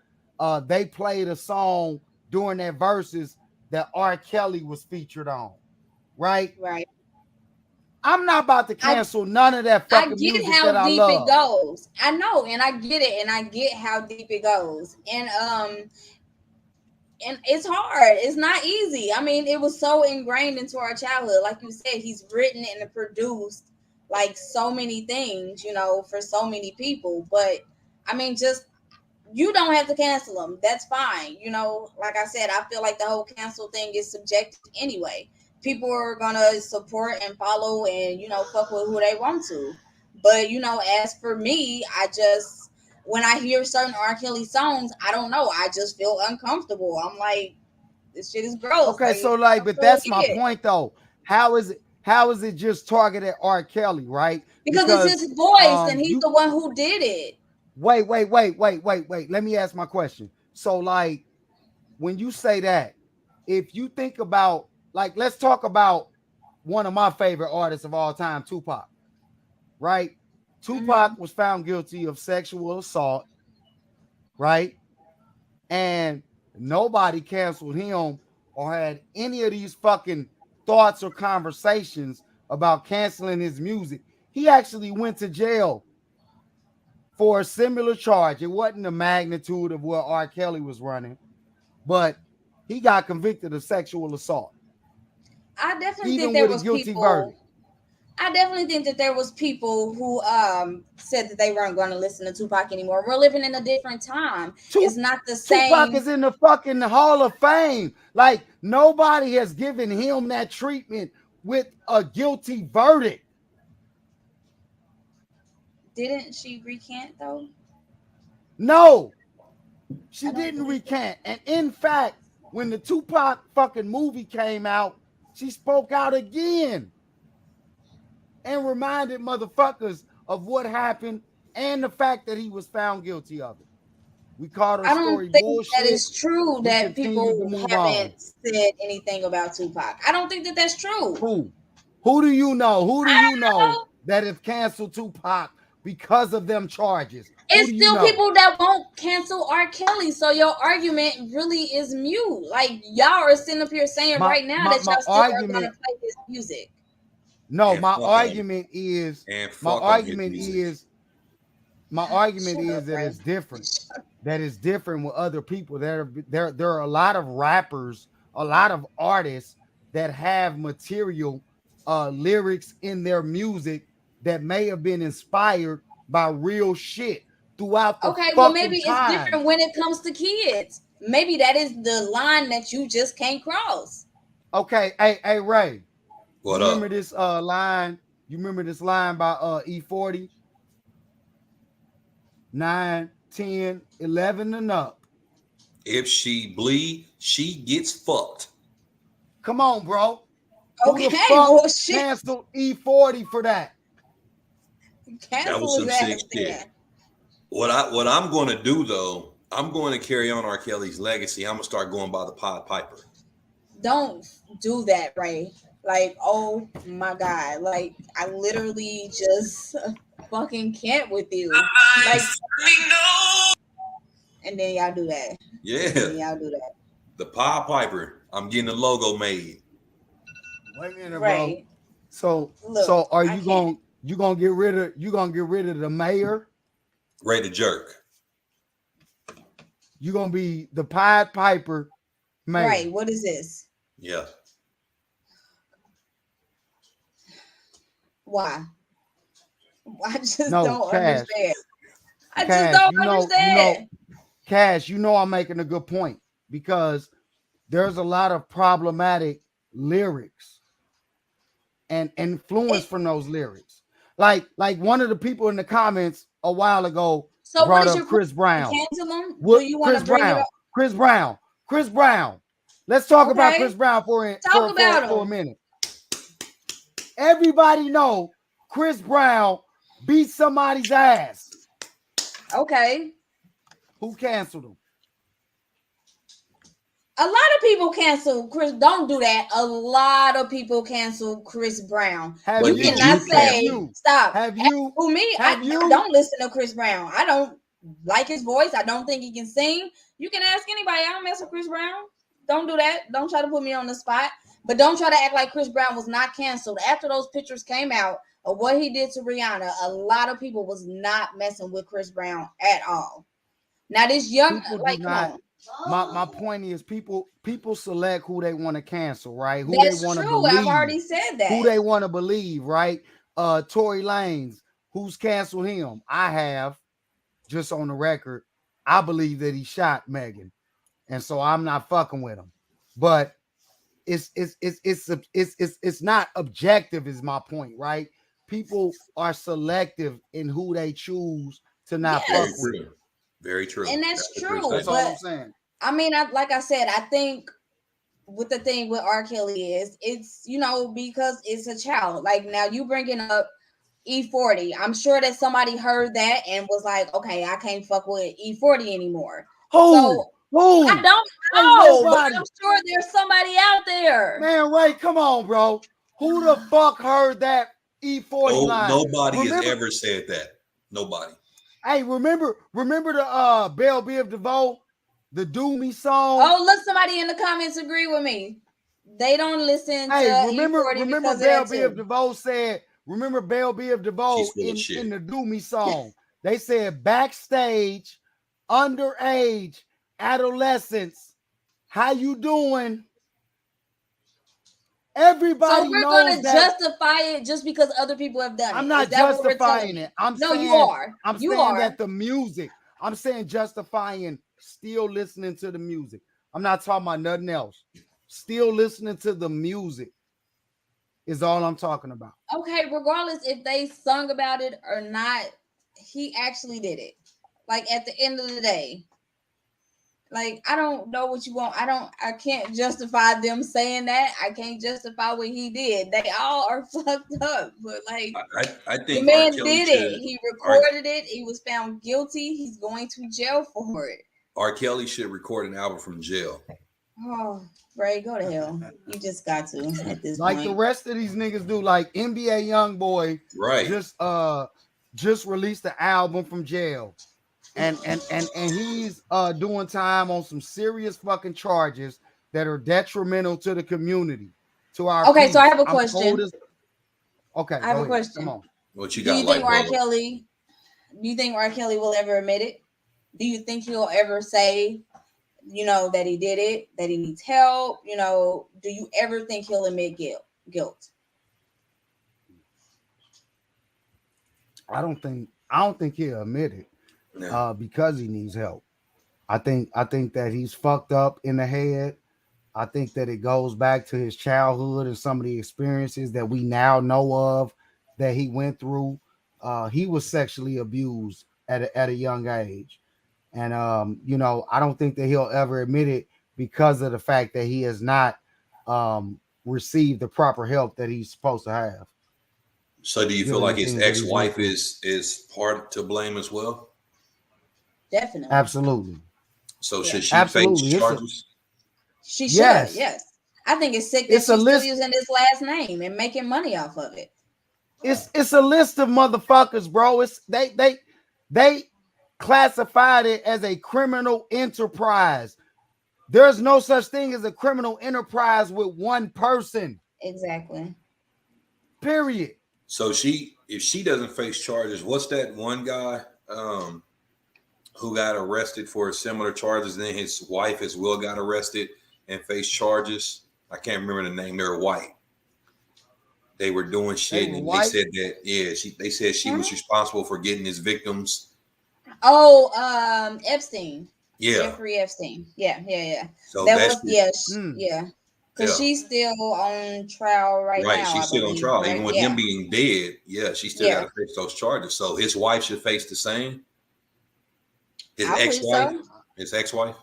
they played a song during their verses that R. Kelly was featured on, right? Right. I'm not about to cancel none of that fucking music that I love. I get how deep it goes. I know, and I get it, and I get how deep it goes. And it's hard. It's not easy. I mean, it was so ingrained into our childhood. Like you said, he's written and produced like so many things, you know, for so many people. But I mean, just you don't have to cancel them. That's fine. You know, like I said, I feel like the whole cancel thing is subjective anyway. People are gonna support and follow and, you know, fuck with who they want to. But, you know, as for me, when I hear certain R. Kelly songs, I don't know. I just feel uncomfortable. I'm like, this shit is gross. Okay, so but that's my point though. How is it just targeted R. Kelly, right? Because it's his voice and he's the one who did it. Wait. Let me ask my question. So like when you say that, if you think about let's talk about one of my favorite artists of all time, Tupac, right? Tupac was found guilty of sexual assault, right? And nobody canceled him or had any of these fucking thoughts or conversations about canceling his music. He actually went to jail for a similar charge. It wasn't the magnitude of what R. Kelly was running, but he got convicted of sexual assault. I definitely think there was people. I definitely think that there was people who said that they weren't going to listen to Tupac anymore. We're living in a different time. It's not the same. Tupac is in the fucking Hall of Fame. Like nobody has given him that treatment with a guilty verdict. Didn't she recant though? No, she didn't recant. And in fact, when the Tupac fucking movie came out, she spoke out again and reminded motherfuckers of what happened and the fact that he was found guilty of it. We called her story bullshit. I don't think that is true that people haven't said anything about Tupac. I don't think that that's true. Who do you know? Who do you know that have canceled Tupac because of them charges? It's still people that won't cancel R. Kelly. So your argument really is mute. Like y'all are sitting up here saying right now that y'all still are going to play his music. No, my argument is that it's different. That is different with other people. There are a lot of rappers, a lot of artists that have material, lyrics in their music that may have been inspired by real shit throughout the fucking well, maybe time. It's different when it comes to kids. Maybe that is the line that you just can't cross. Okay, hey Ray. Remember this line? You remember this line by E40? 9, 10, 11 and up. If she bleed, she gets fucked. Come on, bro. Okay, Who the fuck well, shit. canceled E40 for that? That was some sick shit. What I'm going to do though, I'm going to carry on R. Kelly's legacy. I'm gonna start going by the Pied Piper. Don't do that, Ray. Like, oh my god, like I literally just fucking can't with you. Like, and then y'all do that. Yeah, And y'all do that. The Pied Piper. I'm getting the logo made. Wait a minute, Right. bro. So, Look, so are I you can't. gonna get rid of the mayor? Ray the Jerk. You gonna be the Pied Piper mayor? Right. What is this? Yeah. Why? I just No, don't Cash. understand. I Cash, just don't understand. Cash, I'm making a good point because there's a lot of problematic lyrics and influence from those lyrics. Like one of the people in the comments a while ago brought up Chris Brown. Cancel him? Do you want to bring it up? Chris Brown. Let's talk about Chris Brown for a minute. Everybody know Chris Brown beat somebody's ass. Okay. Who canceled him? A lot of people cancel Chris. Don't do that. A lot of people cancel Chris Brown. You cannot say stop. Have you? Who me? I don't listen to Chris Brown. I don't like his voice. I don't think he can sing. You can ask anybody. I don't mess with Chris Brown. Don't do that. Don't try to put me on the spot. But don't try to act like Chris Brown was not canceled. After those pictures came out of what he did to Rihanna, a lot of people was not messing with Chris Brown at all. Now this young, come on. My point is people select who they want to cancel, right? Who That's they want to true. believe. I've already said that. Who they want to believe, right? Tory Lanez, who's canceled him? I have, just on the record, I believe that he shot Megan, and so I'm not fucking with him. But it's not objective, is my point, right? People are selective in who they choose to not fuck with. Very true. And that's true. That's all I'm saying. I mean, like I said, I think with the thing with R. Kelly is it's, because it's a child. Like now you bringing up E40. I'm sure that somebody heard that and was like, okay, I can't fuck with E40 anymore. Who? I don't know, but I'm sure there's somebody out there. Man, Ray, come on, bro. Who the fuck heard that E40 line? Nobody has ever said that. Nobody. Hey, remember the Belle Biv DeVoe, the Do Me song? Oh, look, somebody in the comments agree with me. They don't listen to remember Belle Biv DeVoe said, remember Belle Biv DeVoe in the Do Me song. They said backstage, underage, adolescents, how you doing? Everybody knows. So we're going to justify it just because other people have done it. I'm not justifying it. I'm saying you are. I'm saying that the music. I'm saying justifying still listening to the music. I'm not talking about nothing else. Still listening to the music is all I'm talking about. Okay, regardless if they sung about it or not, he actually did it. Like at the end of the day. Like, I don't know what you want. I can't justify them saying that. I can't justify what he did. They all are fucked up. But like, I think the man did it. He recorded it. He was found guilty. He's going to jail for it. R. Kelly should record an album from jail. Oh, Ray, go to hell. You just got to at this like point. The rest of these niggas do. Like NBA YoungBoy, right? Just released the album from jail. And he's doing time on some serious fucking charges that are detrimental to the community, to our okay peace. So I have a question. Okay, I have a question. Come on. What you got? Do you think R. Kelly will ever admit it? Do you think he'll ever say, that he did it, that he needs help? Do you ever think he'll admit guilt? I don't think he'll admit it. No. Because he needs help. I think that he's fucked up in the head. I think that it goes back to his childhood and some of the experiences that we now know of that he went through. He was sexually abused at a young age. And I don't think that he'll ever admit it because of the fact that he has not receive the proper help that he's supposed to have. So do you feel like his ex-wife is part to blame as well? Definitely. Absolutely. So should she face charges? She should, yes. I think it's sick that she's still using his last name and making money off of it. It's a list of motherfuckers, bro. It's they classified it as a criminal enterprise. There's no such thing as a criminal enterprise with one person. Exactly. Period. So if she doesn't face charges, what's that one guy who got arrested for similar charges? Then his wife as well got arrested and faced charges. I can't remember the name. They're white. They were doing shit, and they said that they said she was responsible for getting his victims. Oh, Epstein. Yeah, Jeffrey Epstein. Yeah. So that was because she's still on trial right now. Right, she's still on trial, right? even with him being dead. Yeah, she still got to face those charges. So his wife should face the same. His ex-wife.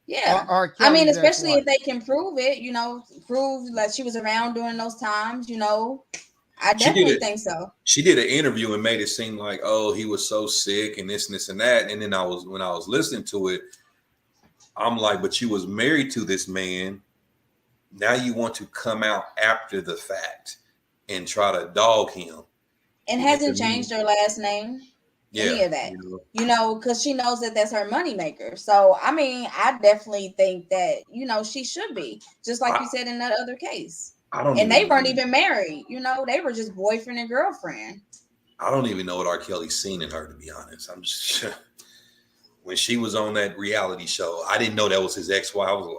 Yeah, I mean, especially if they can prove it, prove that she was around during those times, I definitely think so. She did an interview and made it seem like, oh, he was so sick and this and that. And then when I was listening to it, I'm like, but you was married to this man. Now you want to come out after the fact and try to dog him. And hasn't changed her last name. Any of that, because she knows that that's her moneymaker. So, I mean, I definitely think that, she should be, just like you said in that other case. They weren't even married, they were just boyfriend and girlfriend. I don't even know what R. Kelly's seen in her, to be honest. I'm just, when she was on that reality show, I didn't know that was his ex-wife. I was like,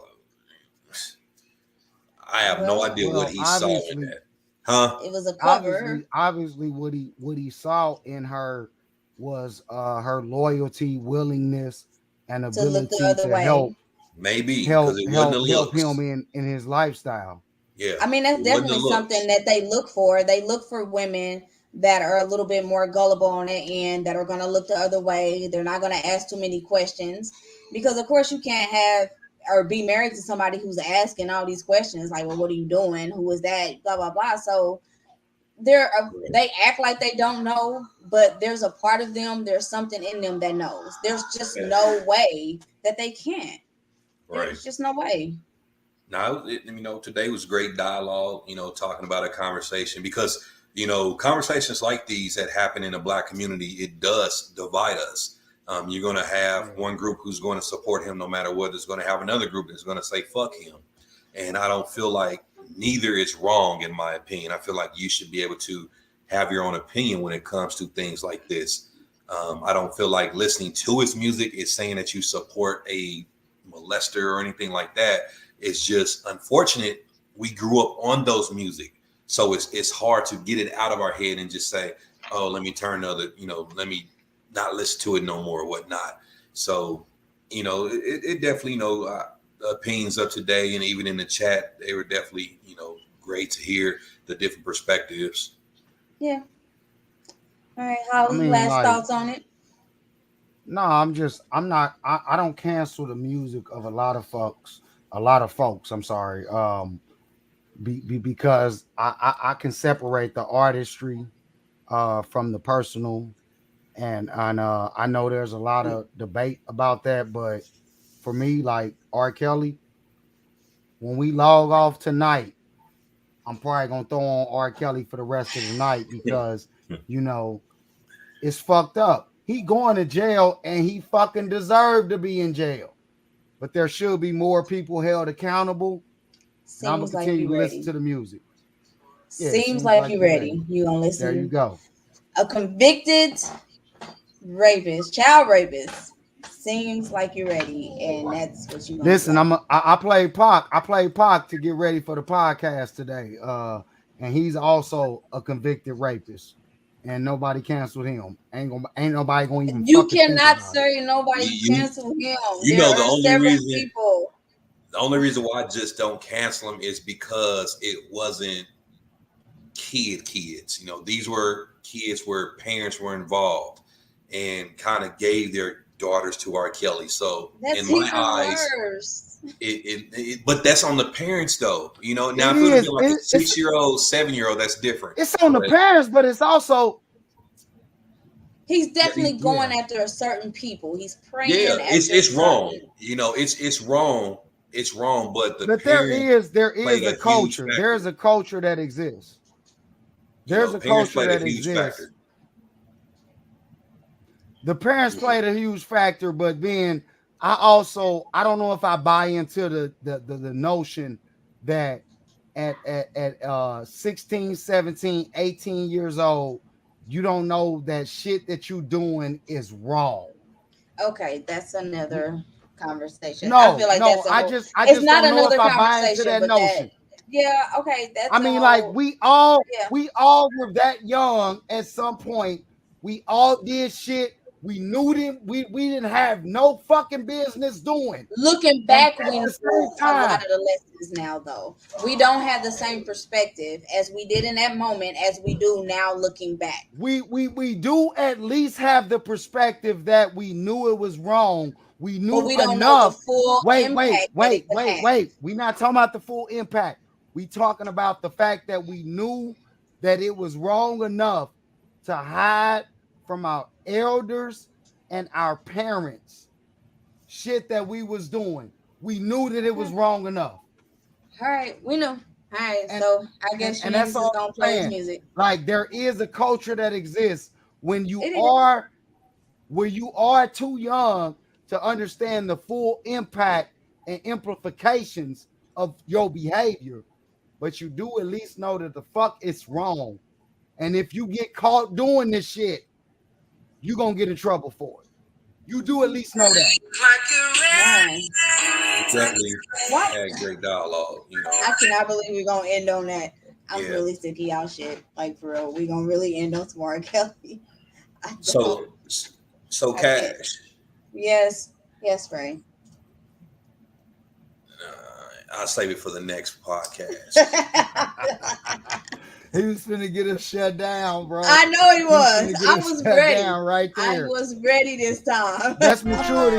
I have no idea what he saw in that. Huh? It was a cover. Obviously, what he saw in her was her loyalty, willingness, and ability to help. Maybe help him in his lifestyle. Yeah, I mean, that's definitely something that they look for. They look for women that are a little bit more gullible on their end, that are going to look the other way. They're not going to ask too many questions, because of course you can't have or be married to somebody who's asking all these questions like, well, what are you doing? Who is that? Blah blah blah. So they act like they don't know, but there's a part of them, there's something in them that knows. There's just no way that they can't. There's just no way. Now, today was great dialogue, talking about a conversation, because, conversations like these that happen in the Black community, it does divide us. You're going to have one group who's going to support him no matter what. There's going to have another group that's going to say, fuck him. And I don't feel like neither is wrong, in my opinion. I feel like you should be able to have your own opinion when it comes to things like this. I don't feel like listening to his music is saying that you support a molester or anything like that. It's just unfortunate we grew up on those music. So it's hard to get it out of our head and just say, oh, let me turn let me not listen to it no more or whatnot. So, it definitely, opinions of today, and even in the chat, they were definitely, great to hear the different perspectives. Yeah. All right. How's last thoughts on it? No, I don't cancel the music of a lot of folks. I'm sorry. Because I can separate the artistry from the personal, and I know there's a lot of debate about that, but for me, like R. Kelly, when we log off tonight, I'm probably gonna throw on R. Kelly for the rest of the night, because it's fucked up. He going to jail, and he fucking deserved to be in jail. But there should be more people held accountable. I'm gonna continue to listen to the music. Yeah, seems like you're ready. You gonna listen? There you go. A convicted rapist, child rapist. Seems like you're ready, and that's what you listen. I played Pac. I played Pac to get ready for the podcast today. And he's also a convicted rapist, and nobody canceled him. Ain't nobody gonna even. You cannot say nobody canceled him. The only reason why I just don't cancel him is because it wasn't kids. These were kids where parents were involved and kind of gave their daughters to R. Kelly. So that's in my eyes, but that's on the parents though. You know, now if it would have been like a 6-year-old, 7-year-old, that's different. It's on the parents, but it's also he's definitely going after a certain people. He's praying. Yeah, it's wrong. You know, it's wrong. It's wrong, but there is a culture. There's a culture that exists. There's a culture that exists. The parents played a huge factor, but then I don't know if I buy into the notion that at 16, 17, 18 years old, you don't know that shit that you doing is wrong. Okay, that's another conversation. No, I feel like I just don't know if I buy into that notion. Yeah, okay. That's I mean, like we all were that young at some point. We all did shit. We knew them. We didn't have no fucking business doing. Looking back, we know a lot of the lessons now, though. We don't have the same perspective as we did in that moment as we do now looking back. We do at least have the perspective that we knew it was wrong. We knew but we don't enough. Know the full wait. We're not talking about the full impact. We talking about the fact that we knew that it was wrong enough to hide from our elders and our parents shit that we was doing. We knew that it was wrong enough. All right, we know. All right, so I guess and that's all gonna play his music. Like there is a culture that exists when you are too young to understand the full impact and implications of your behavior, but you do at least know that the fuck it's wrong. And if you get caught doing this shit, you're gonna get in trouble for it. You do at least know that. Definitely had great dialogue. You know, I cannot believe we're gonna end on that. I'm really sick of y'all shit. Like for real, we're gonna really end on some R. Kelly. So Cash. Yes, Ray. I'll save it for the next podcast. He was finna get us shut down, bro. I know he was. I was ready. Right there. I was ready this time. That's maturity.